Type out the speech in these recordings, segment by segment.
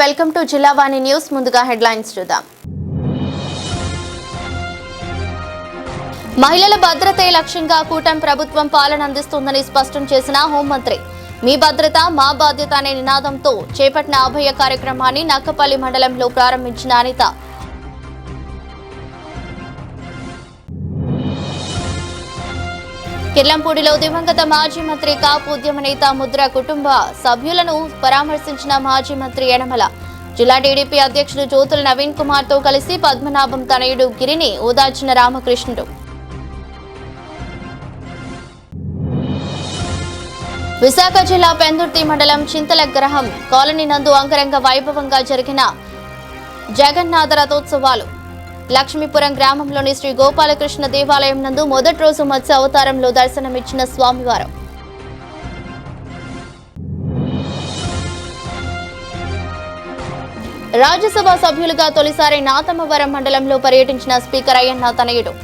Welcome to Jillavani news. ముందుగా headlines చూద్దాం. మహిళల భద్రతే లక్ష్యంగా కూటమి ప్రభుత్వం పాలన అందిస్తుందని స్పష్టం చేసిన హోంమంత్రి. మీ భద్రత మా బాధ్యత అనే నినాదంతో చేపట్టిన అభయ కార్యక్రమాన్ని నక్కపల్లి మండలంలో ప్రారంభించిన అనిత. కిర్లంపూడిలో దివంగత మాజీ మంత్రి కాపు ఉద్యమ నేత ముద్ర కుటుంబ సభ్యులను పరామర్శించిన మాజీ మంత్రి యనమల. జిల్లా టీడీపీ అధ్యక్షుడు జ్యోతుల నవీన్ కుమార్ తో కలిసి పద్మనాభం తనయుడు గిరిని ఓదార్చిన రామకృష్ణుడు. విశాఖ జిల్లా పెందుర్తి మండలం చింతలగ్రహం కాలనీ నందు అంగరంగ వైభవంగా జరిగిన జగన్నాథ రథోత్సవాలు. లక్ష్మీపురం గ్రామంలోని శ్రీ గోపాలకృష్ణ దేవాలయం నందు మొదటి రోజు మత్స్య అవతారంలో దర్శనమిచ్చిన స్వామివారు. రాజ్యసభ సభ్యులుగా తొలిసారి నాతమవరం మండలంలో పర్యటించిన స్పీకర్ అయ్యన్న తనయుడు.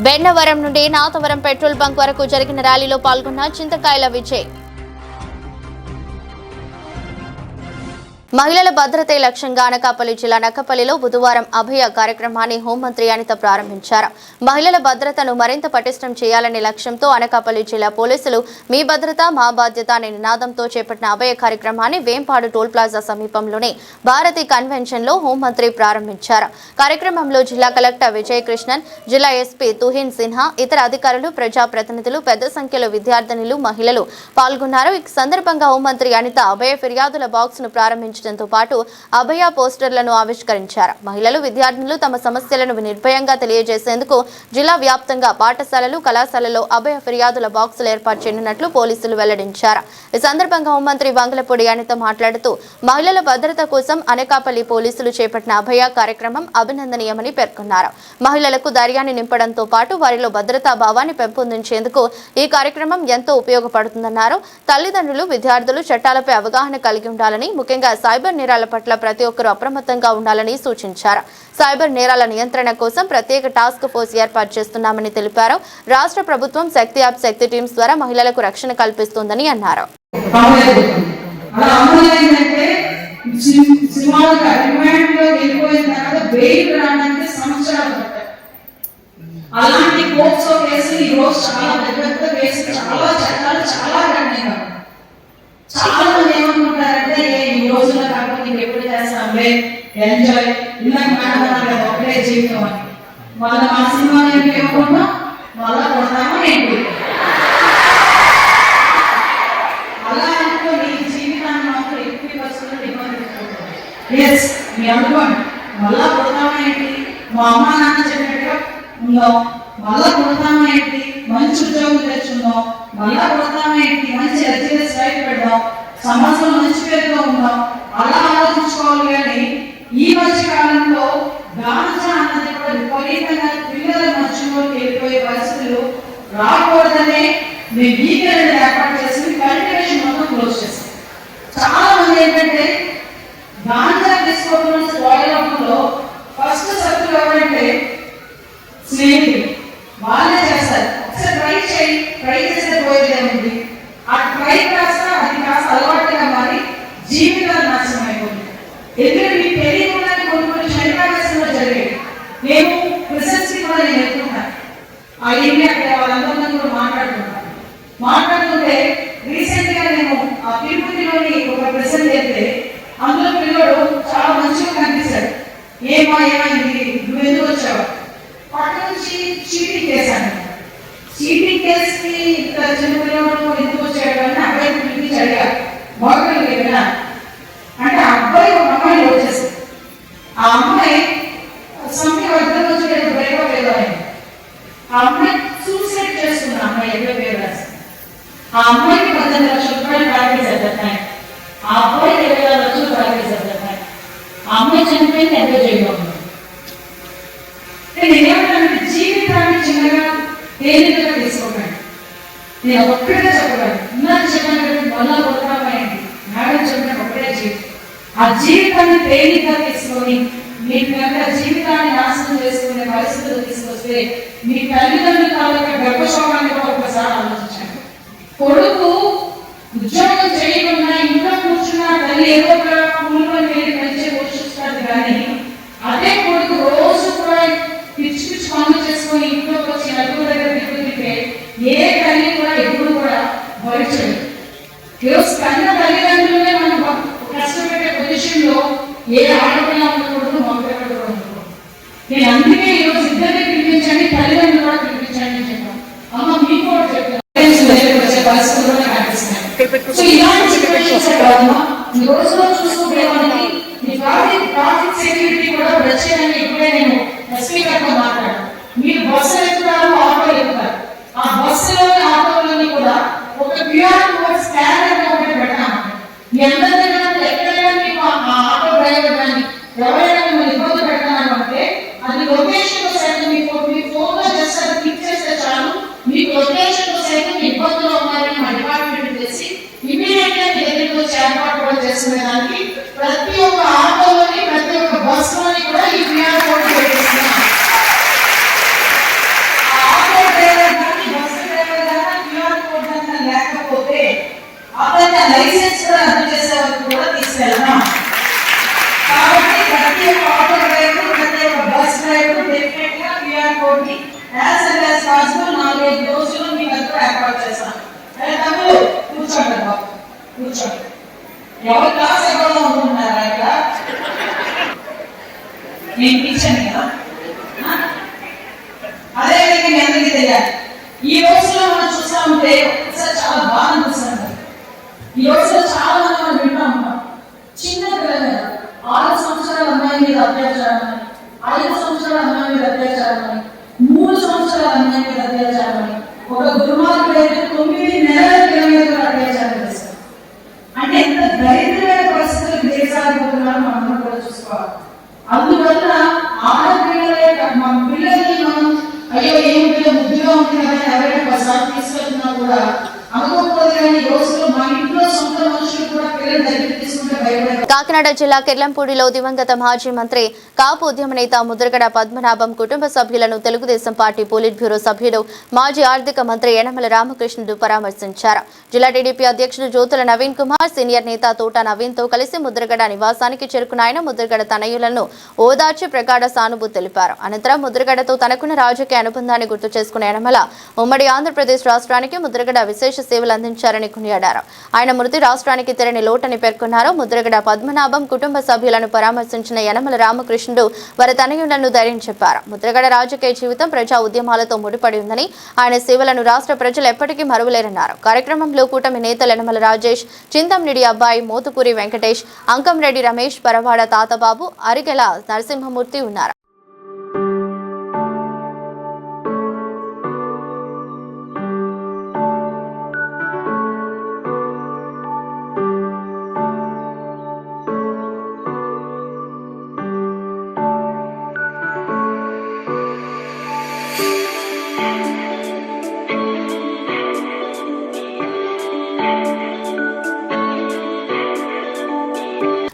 బెన్నవరం నుండి నాతవరం పెట్రోల్ బంక్ వరకు జరిగిన ర్యాలీలో పాల్గొన్న చింతకాయల విజయ్. మహిళల భద్రతే లక్ష్యంగా అనకాపల్లి జిల్లా నక్కపల్లిలో బుధవారం అభయ కార్యక్రమాన్ని హోంమంత్రి అనిత ప్రారంభించారు. మహిళల భద్రతను మరింత పటిష్టం చేయాలనే లక్ష్యంతో అనకాపల్లి జిల్లా పోలీసులు మీ భద్రత మా బాధ్యత అనే నినాదంతో చేపట్టిన అభయ కార్యక్రమాన్ని వేంపాడు టోల్ ప్లాజా సమీపంలోని భారతీ కన్వెన్షన్ లో హోంమంత్రి ప్రారంభించారు. కార్యక్రమంలో జిల్లా కలెక్టర్ విజయ్ కృష్ణన్, జిల్లా ఎస్పీ తుహిన్ సిన్హా, ఇతర అధికారులు, ప్రజాప్రతినిధులు, పెద్ద సంఖ్యలో విద్యార్థినులు, మహిళలు పాల్గొన్నారు. ఈ సందర్భంగా హోంమంత్రి అనిత అభయ ఫిర్యాదుల బాక్స్ ను ప్రారంభించారు. తో పాటు అభయ పోస్టర్లను ఆవిష్కరించారు. మహిళలు, విద్యార్థులు తమ సమస్యలను నిర్భయంగా తెలియజేసేందుకు జిల్లా వ్యాప్తంగా పాఠశాలలు, కళాశాలలో అభయ ఫిర్యాదుల బాక్సులు ఏర్పాటు చేయనున్నట్లు పోలీసులు వెల్లడించారు. ఈ సందర్భంగా హోంమంత్రి వంగలపూడి అనిత మాట్లాడుతూ మహిళల భద్రత కోసం అనకాపల్లి పోలీసులు చేపట్టిన అభయ కార్యక్రమం అభినందనీయమని పేర్కొన్నారు. మహిళలకు ధైర్యాన్ని నింపడంతో పాటు వారిలో భద్రతా భావాన్ని పెంపొందించేందుకు ఈ కార్యక్రమం ఎంతో ఉపయోగపడుతుందన్నారు. తల్లిదండ్రులు, విద్యార్థులు చట్టాలపై అవగాహన కలిగి ఉండాలని, ముఖ్యంగా సైబర్ నేరాల పట్ల ప్రతి ఒక్కరూ అప్రమత్తంగా ఉండాలని సూచించారు. సైబర్ నేరాల నియంత్రణ కోసం ప్రత్యేక టాస్క్ ఫోర్స్ ఏర్పాటు చేస్తున్నామని తెలిపారు. రాష్ట్ర ప్రభుత్వం శక్తి యాప్, శక్తి టీమ్స్ ద్వారా మహిళలకు రక్షణ కల్పిస్తోందని అన్నారు. అలాంటి పోక్సో కేసు ఈ రోజు చాలా పెద్ద కేసు, చాలా చట్టాలు చాలా కఠినంగా. చాలా మంది ఏమనుకుంటారంటే ఈ రోజున కాకపోతే ఎప్పుడు చేస్తాంలే, ఎంజాయ్, ఇళ్ళకి ఒకటే జీవితం అని. వాళ్ళ మా సినిమా ఏంటి ఏమన్నా మళ్ళా కొడతామా ఏంటి అలా అనుకోని జీవితాన్ని మాత్రం ఎక్కువ పరిస్థితులు ఇబ్బంది పెట్టుకుంటారు. ఎస్ మీ అనుకోండి, మళ్ళా కొడతామా ఏంటి, మా అమ్మ నాన్న చెప్పినట్టుగా ఉందాం, మళ్ళా కొడతామా ఏంటి, మంచి ఉద్యోగం తెచ్చుకుందాం, మళ్ళా కొడతామా ఏంటి, మంచి ఎల్జీఎస్ రైట్ పెడదాం, సమాజంలో మంచి పేరుగా ఉందాం, అలా ఆలోచించుకోవాలి. కానీ ఈ మధ్య కాలంలో గాంజా అన్నది కూడా విపరీతంగా పిల్లల మధ్యలోకి వెళ్ళిపోయే పరిస్థితులు రాకూడదనే మేము వీకెండ్ ఏర్పాటు చేసి కల్టివేషన్ మొత్తం క్లోజ్ చేస్తాం. చాలా మంది ఏంటంటే గాంజా తీసుకోవడంలో ఫస్ట్ శత్రువు ఎవరంటే స్నేహితులు, వాళ్ళే చేస్తారు. ఒకసారి ట్రై చేస్తే పోయేది ఏముంది, ఆ ట్రై కాస్త అది కాస్త అలవాటుగా మారి జీవితాలు నాశనం అయిపోతుంది. ఎందుకంటే మీ తెలియకుండా కొన్ని శరీరావేశంలో జరిగేది. నేను ప్రెసెన్సీ కూడా నేను ఎత్తుకుంటాను. ఆ ఇండియా అక్కడ వాళ్ళందరినీ కూడా మాట్లాడుతుంటే రీసెంట్ గా నేను ఆ తిరుపతిలోని ఒక ప్రెసెంట్ చేస్తే అందులో పిల్లడు చాలా మంచిగా కనిపిస్తాడు. ఏమైంది, నువ్వు ఎందుకు వచ్చావు, పక్క నుంచి చీటింగ్ చేశాను. చీటింగ్ కేసుకి చిన్న పిల్లలు ఎందుకు వచ్చాడు అని అబ్బాయి పిలిపించి అడిగారు. మోడల్ వెళ్ళినా అంటే అబ్బాయి ఒక అమ్మాయిని వచ్చేసింది. ఆ అమ్మాయి సమయం అర్థం వచ్చేది బ్రేకప్ ఏదో అయింది. ఆ అమ్మాయి సూసైడ్ చేసుకున్న అమ్మాయి ఎన్నో పేరు రాసి ఆ అమ్మాయికి 18 లక్షల రూపాయలు ప్యాకేజ్ అవుతున్నాయి. ఆ అబ్బాయికి 20 లక్షలు ప్యాకేజ్ అవుతున్నాయి. ఆ అమ్మాయి చనిపోయింది, ఎంతో జైల్లో ఉంది. నేనేమంటానంటే జీవితాన్ని చిన్నగా తేలికగా తీసుకోకండి. నేను ఒక్కడే చెప్పగలను, ఇందాక చెప్పినట్టు మళ్ళా కొత్తమైంది మేడం చెప్పిన ఒక్కడే జీవితం. ఆ జీవితాన్ని తేలికగా తీసుకొని మీకు కనుక జీవితాన్ని నాశనం చేసుకునే పరిస్థితులు తీసుకొస్తే మీ తల్లిదండ్రుల తాలూకా గర్భశోకాన్ని కూడా ఒకసారి ఆలోచించండి. కొడుకు ఉద్యోగం చేయకుండా ఇంట్లో కూర్చున్న తల్లి ఏదో ఒక రోజులో చూసుకుంటే మనకి ఈ ట్రాఫిక్ సెక్యూరిటీ కూడా వచ్చేదని ఇప్పుడే నేను ఎస్పీ గారితో మాట్లాడాను. మీరు బస్సులు ఎక్కుతారు, ఆటోలు ఎక్కుతారు. ఆ బస్సులోని ఆటోలోని కూడా ఒక క్యూఆర్ కోడ్ స్కానర్ ఒకటి పెట్టాము. మీ అందరి దగ్గర ఎక్కడైనా మీకు ఆ ఆటో డ్రైవర్ కానీ ఎవరైనా మిమ్మల్ని ఇబ్బంది పెట్టాను అంటే అది లొకేషన్ సైతం మీ ఫోన్ లో జస్ట్ అది క్లిక్ చేస్తే చాలు, మీకు లొకేషన్ సైతం ఇబ్బందులు ఉన్నారని మా డిపార్ట్మెంట్ తెలిసి ఇమీడియట్ గా మీ దగ్గరికి వచ్చి ఏర్పాటు కూడా చేసుకునే దానికి ప్రతి ఒక్క ఆటోలోని ప్రతి ఒక్క బస్సులోని కూడా ఈ క్యూఆర్ కోడ్ పెట్టేస్తున్నాం. ఆ ఆటో డ్రైవర్ కానీ బస్సు డ్రైవర్ కానీ క్యూఆర్ కోడ్ కనుక లేకపోతే అతని లైసెన్స్ కూడా రద్దు చేసే వరకు కూడా తీసుకెళ్తాం. కాబట్టి ప్రతి ఒక్క ఆటో డ్రైవర్ ప్రతి ఒక్క బస్ డ్రైవర్ డెఫినెట్ గా క్యూఆర్ కోడ్ ని యాజ్ ఎల్ యాజ్ పాసిబుల్ 4-5 రోజుల్లో మీ దగ్గర ఏర్పాటు చేస్తాం. తమ్ముడు కూర్చోండి బాబు, కూర్చోండి. ఎవరి క్లాస్ ఎవరో ఉంటున్నారా ఇక్కడ? నేను టీచర్ని కదా. అదేవిధంగా మీ అందరికీ తెలియాలి, ఈ రోజులో మనం చూస్తా ఉంటే ఒకసారి చాలా బాగా అనిపిస్తుంది. ఈ రోజులో చాలా మంది మనం వింటూ ఉంటాం, చిన్న పిల్లలు 6 సంవత్సరాల అమ్మాయి మీద అత్యాచారం అని, 5 సంవత్సరాల అమ్మాయి మీద అత్యాచారం అని, 3 సంవత్సరాల అమ్మాయి మీద అత్యాచారం అని, ఒక దుర్మార్గుడు అయితే 9 నెలల పిల్లల మీద అత్యాచారం చేస్తారు. అంటే ఎంత దరిద్రమైన పరిస్థితులు దిగజారిపోతున్నారో మనం కూడా చూసుకోవాలి. అందువల్ల ఆడపిల్లలే మన పిల్లల్ని మనం అయ్యో ఏం పిల్ల బుద్ధిగా ఉంది కదా ఎవరైనా ఒకసారి తీసుకెళ్తున్నా కూడా అనుకోకపోతే కానీ ఈ రోజుల్లో మా ఇంట్లో సొంత మనుషులు కూడా పిల్లలు దగ్గర తీసుకుంటే భయపడతారు. కాకినాడ జిల్లా కిర్లంపూడిలో దివంగత మాజీ మంత్రి కాపు ఉద్యమ నేత ముద్రగడ పద్మనాభం కుటుంబ సభ్యులను తెలుగుదేశం పార్టీ పోలిట్ బ్యూరో సభ్యుడు మాజీ ఆర్థిక మంత్రి యనమల రామకృష్ణుడు పరామర్శించారు. జిల్లా టీడీపీ అధ్యక్షుడు జ్యోతుల నవీన్ కుమార్, సీనియర్ నేత తోట నవీన్ తో కలిసి ముద్రగడ నివాసానికి చేరుకున్న ఆయన ముద్రగడ తనయులను ఓదార్చి ప్రగాఢ సానుభూతి తెలిపారు. అనంతరం ముద్రగడతో తనకున్న రాజకీయ అనుబంధాన్ని గుర్తు చేసుకున్న యనమల ఉమ్మడి ఆంధ్రప్రదేశ్ రాష్ట్రానికి ముద్రగడ విశేష సేవలు అందించారని కొనియాడారు. ఆయన మృతి రాష్ట్రానికి తెరని లోటని పేర్కొన్నారు. ముద్రగడ పద్మనాభం కుటుంబ సభ్యులను పరామర్శించిన యనమల రామకృష్ణుడు వారి తనయులను ధైర్యం చెప్పారు. ముద్రగడ రాజకీయ జీవితం ప్రజా ఉద్యమాలతో ముడిపడి ఉందని, ఆయన సేవలను రాష్ట్ర ప్రజలు ఎప్పటికీ మరువలేరన్నారు. కార్యక్రమంలో కూటమి నేతలు యనమల రాజేష్, చింతంనిడి అబ్బాయి, మోతుకూరి వెంకటేష్, అంకంరెడ్డి రమేష్, పరవాడ తాతబాబు, అరిగెల నరసింహమూర్తి ఉన్నారు.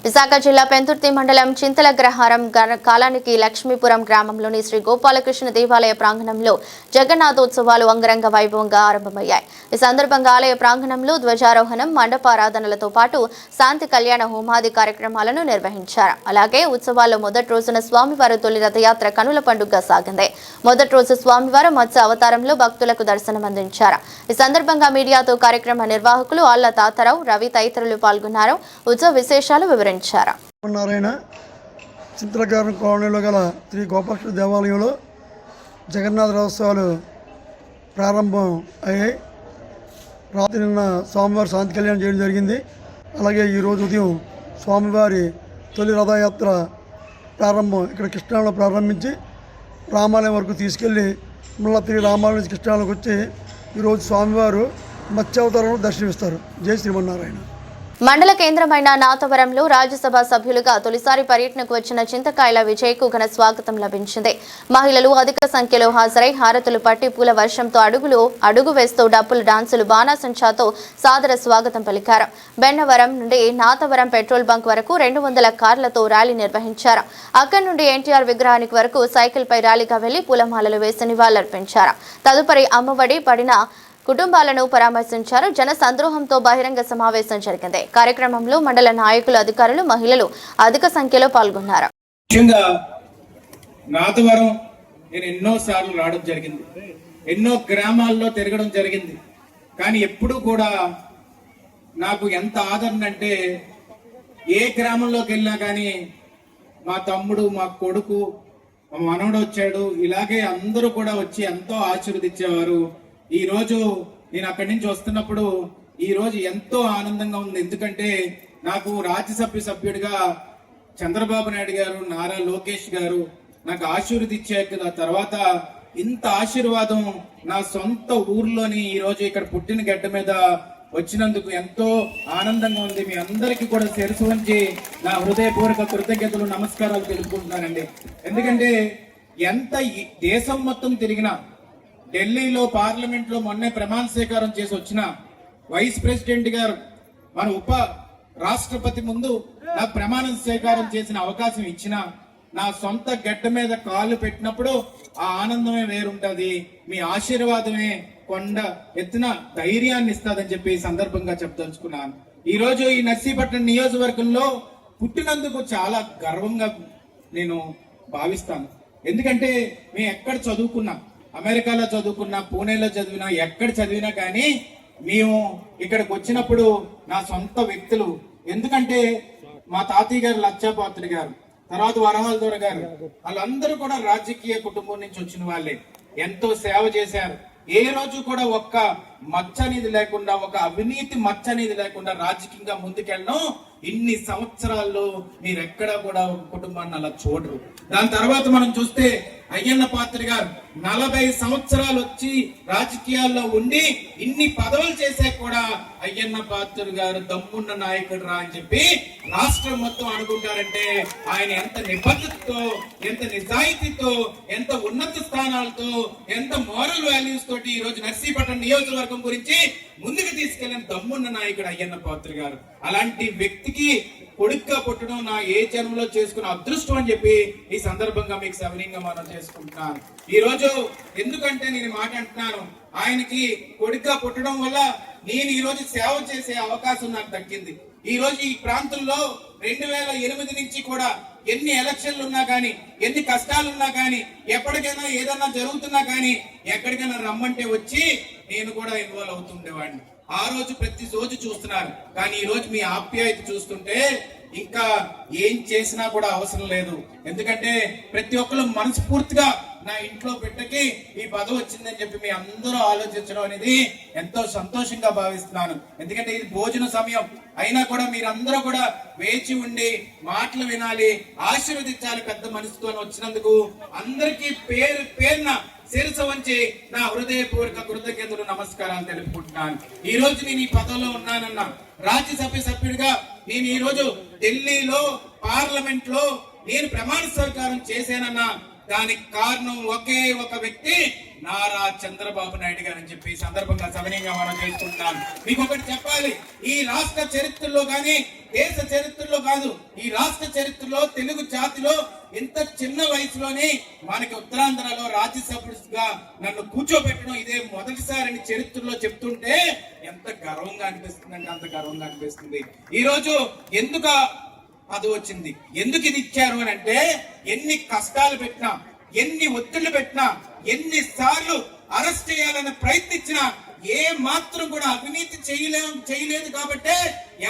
విశాఖ జిల్లా పెంతుర్తి మండలం చింతలగ్రహారం కాలానికి లక్ష్మీపురం గ్రామంలోని శ్రీ గోపాలకృష్ణ దేవాలయ ప్రాంగణంలో జగన్నాథోత్సవాలు అంగరంగ వైభవంగా ఆరంభమయ్యాయి. ఈ సందర్భంగా ఆలయ ప్రాంగణంలో ధ్వజారోహణం, మండపారాధనలతో పాటు శాంతి కళ్యాణ హోమాది కార్యక్రమాలను నిర్వహించారు. అలాగే ఉత్సవాల్లో మొదటి రోజున స్వామివారి తొలి రథయాత్ర కనుల పండుగగా సాగింది. మొదటి రోజు స్వామివారు మత్స్య అవతారంలో భక్తులకు దర్శనమందించారు. ఈ సందర్భంగా మీడియాతో కార్యక్రమ నిర్వాహకులు ఆళ్ల తాతారావు, రవి తదితరులు పాల్గొన్నారు. ఉత్సవ విశేషాలు వివరించారు. నారాయణ చింతలగ్రహారం కాలనీలో గల శ్రీ గోపాలకృష్ణ దేవాలయంలో జగన్నాథ రథోత్సవాలు ప్రారంభం అయ్యాయి. రాత్రి నిన్న స్వామివారి శాంతి కళ్యాణం చేయడం జరిగింది. అలాగే ఈరోజు ఉదయం స్వామివారి తొలి రథయాత్ర ప్రారంభం ఇక్కడ కృష్ణాలో ప్రారంభించి రామాలయం వరకు తీసుకెళ్ళి మళ్ళీ తిరిగి రామాలయం నుంచి కృష్ణాలోకి వచ్చి ఈరోజు స్వామివారు మత్స్యావతారంలో దర్శనమిస్తారు. జై శ్రీమన్నారాయణ. మండల కేంద్రమైన నాతవరంలో రాజ్యసభ సభ్యులుగా తొలిసారి పర్యటనకు వచ్చిన చింతకాయల విజయ్కు ఘన స్వాగతం లభించింది. మహిళలు అధిక సంఖ్యలో హాజరై హారతులు పట్టి పూల వర్షంతో అడుగు వేస్తూ డప్పులు, డాన్సులు, బాణాసంచాతో సాదర స్వాగతం పలికారు. బెన్నవరం నుండి నాతవరం పెట్రోల్ బంక్ వరకు 200 కార్లతో ర్యాలీ నిర్వహించారు. అక్కడి నుండి ఎన్టీఆర్ విగ్రహానికి వరకు సైకిల్పై ర్యాలీగా వెళ్లి పూలమాలలు వేసి నివాళులర్పించారు. తదుపరి అమ్మఒడి పడిన కుటుంబాలను పరామర్శించారు. జన సంద్రోహంతో బహిరంగ సమావేశం జరిగింది. కార్యక్రమంలో మండల నాయకులు, అధికారులు, మహిళలు అధిక సంఖ్యలో పాల్గొన్నారు. ముఖ్యంగా నాతవరం నేను ఎన్నో సార్లు రావడం జరిగింది, ఎన్నో గ్రామాల్లో తిరగడం జరిగింది. కానీ ఎప్పుడు కూడా నాకు ఎంత ఆదరణ అంటే ఏ గ్రామంలోకి వెళ్ళినా కానీ మా తమ్ముడు, మా కొడుకు, మా మనవడు వచ్చాడు, ఇలాగే అందరూ కూడా వచ్చి ఎంతో ఆశీర్వదించేవారు. ఈ రోజు నేను అక్కడి నుంచి వస్తున్నప్పుడు ఈ రోజు ఎంతో ఆనందంగా ఉంది. ఎందుకంటే నాకు రాజ్యసభ సభ్యుడిగా చంద్రబాబు నాయుడు గారు, నారా లోకేష్ గారు నాకు ఆశీర్వదించాక తర్వాత ఇంత ఆశీర్వాదం నా సొంత ఊర్లోని ఈ రోజు ఇక్కడ పుట్టిన గడ్డ మీద వచ్చినందుకు ఎంతో ఆనందంగా ఉంది. మీ అందరికీ కూడా శిరసు వంచి నా హృదయపూర్వక కృతజ్ఞతలు, నమస్కారాలు తెలుపుకుంటున్నానండి. ఎందుకంటే ఎంత దేశం మొత్తం తిరిగినా, ఢిల్లీలో పార్లమెంట్ లో మొన్నే ప్రమాణ స్వీకారం చేసి వచ్చిన వైస్ ప్రెసిడెంట్ గారు మన ఉప రాష్ట్రపతి ముందు నాకు ప్రమాణ స్వీకారం చేసిన అవకాశం ఇచ్చిన, నా సొంత గడ్డ మీద కాళ్ళు పెట్టినప్పుడు ఆ ఆనందమే వేరుంటది. మీ ఆశీర్వాదమే కొండ ఎత్తున ధైర్యాన్ని ఇస్తాదని చెప్పి ఈ సందర్భంగా చెప్పదలుచుకున్నాను. ఈ రోజు ఈ నర్సీపట్నం నియోజకవర్గంలో పుట్టినందుకు చాలా గర్వంగా నేను భావిస్తాను. ఎందుకంటే మేము ఎక్కడ చదువుకున్నా, అమెరికాలో చదువుకున్నా, పూణేలో చదివినా, ఎక్కడ చదివినా కానీ మేము ఇక్కడికి వచ్చినప్పుడు నా సొంత వ్యక్తులు, ఎందుకంటే మా తాతయ్య గారు లచ్చాపాత్రుడు గారు, తర్వాత వరహాల దొర గారు, వాళ్ళందరూ కూడా రాజకీయ కుటుంబం నుంచి వచ్చిన వాళ్ళే. ఎంతో సేవ చేశారు. ఏ రోజు కూడా ఒక్క మచ్చ అనేది లేకుండా, ఒక అవినీతి మచ్చ అనేది లేకుండా రాజకీయంగా ముందుకెళ్ళడం ఇన్ని సంవత్సరాల్లో మీరు ఎక్కడా కూడా ఒక కుటుంబాన్ని అలా చూడరు. దాని తర్వాత మనం చూస్తే అయ్యన్న పాత్ర గారు 40 సంవత్సరాలు వచ్చి రాజకీయాల్లో ఉండి ఇన్ని పదవులు చేసే కూడా అయ్యన్న పాత్ర గారు దమ్మున్న నాయకుడు రా అని చెప్పి రాష్ట్రం మొత్తం అనుకుంటారంటే ఆయన ఎంత నిబద్ధతతో, ఎంత నిజాయితీతో, ఎంత ఉన్నత స్థానాలతో, ఎంత మోరల్ వాల్యూస్ తోటి ఈ రోజు నర్సీపట్నం నియోజకవర్గం గురించి ముందుకు తీసుకెళ్లిన దమ్మున్న నాయకుడు అయ్యన్న పాత్ర గారు. అలాంటి వ్యక్తికి కొడుగ్గా పుట్టడం నా ఏ జన్మలో చేసుకున్న అదృష్టం అని చెప్పి ఈ సందర్భంగా మీకు సవినీయంగా మనం చేసుకుంటున్నాను. ఈ రోజు ఎందుకంటే నేను మాట అంటున్నాను, ఆయనకి కొడుగ్గా పుట్టడం వల్ల నేను ఈ రోజు సేవ చేసే అవకాశం నాకు దక్కింది. ఈ రోజు ఈ ప్రాంతంలో 2008 నుంచి కూడా ఎన్ని ఎలక్షన్లు ఉన్నా కానీ, ఎన్ని కష్టాలున్నా కానీ, ఎప్పటికైనా ఏదన్నా జరుగుతున్నా కానీ ఎక్కడికైనా రమ్మంటే వచ్చి నేను కూడా ఇన్వాల్వ్ అవుతుండేవాడిని. ఆ రోజు ప్రతి రోజు చూస్తున్నారు. కానీ ఈ రోజు మీ ఆప్యాయత చూస్తుంటే ఇంకా ఏం చేసినా కూడా అవసరం లేదు. ఎందుకంటే ప్రతి ఒక్కరు మనస్ఫూర్తిగా నా ఇంట్లో బిడ్డకి ఈ పదవి వచ్చిందని చెప్పి మీ అందరూ ఆలోచించడం అనేది ఎంతో సంతోషంగా భావిస్తున్నాను. ఎందుకంటే ఇది భోజన సమయం అయినా కూడా మీరందరూ కూడా వేచి ఉండి మాటలు వినాలి, ఆశీర్వదించాలి. పెద్ద మనసుతో వచ్చినందుకు అందరికీ పేరున శిరసు వంచి నా హృదయపూర్వక కృతజ్ఞతలు, నమస్కారాలు తెలుపుకుంటున్నాను. ఈ రోజు నేను ఈ పదవిలో ఉన్నానన్నా, రాజ్యసభ సభ్యుడిగా నేను ఈ రోజు ఢిల్లీలో పార్లమెంట్ లో నేను ప్రమాణ స్వీకారం చేశానన్నా, దానికి కారణం ఒకే ఒక వ్యక్తి, నారా చంద్రబాబు నాయుడు గారు అని చెప్పి సందర్భంగా సవినీయంగా మనం చేసుకుంటున్నాను. మీకు ఒకటి చెప్పాలి, ఈ రాష్ట్ర చరిత్రలో కానీ దేశ చరిత్రలో కాదు, ఈ రాష్ట్ర చరిత్రలో తెలుగు జాతిలో ఇంత చిన్న వయసులోనే మనకి ఉత్తరాంధ్రలో రాజ్యసభగా నన్ను కూర్చోబెట్టడం ఇదే మొదటిసారి చరిత్రలో చెప్తుంటే ఎంత గర్వంగా అనిపిస్తుంది అంటే అంత గర్వంగా అనిపిస్తుంది. ఈ రోజు ఎందుకు అది వచ్చింది, ఎందుకు ఇది ఇచ్చారు అని అంటే, ఎన్ని కష్టాలు పెట్టినా, ఎన్ని ఒత్తిళ్లు పెట్టినా, ఎన్ని సార్లు అరెస్ట్ చేయాలని ప్రయత్నించినా ఏ మాత్రం కూడా అవినీతి చేయలేదు కాబట్టి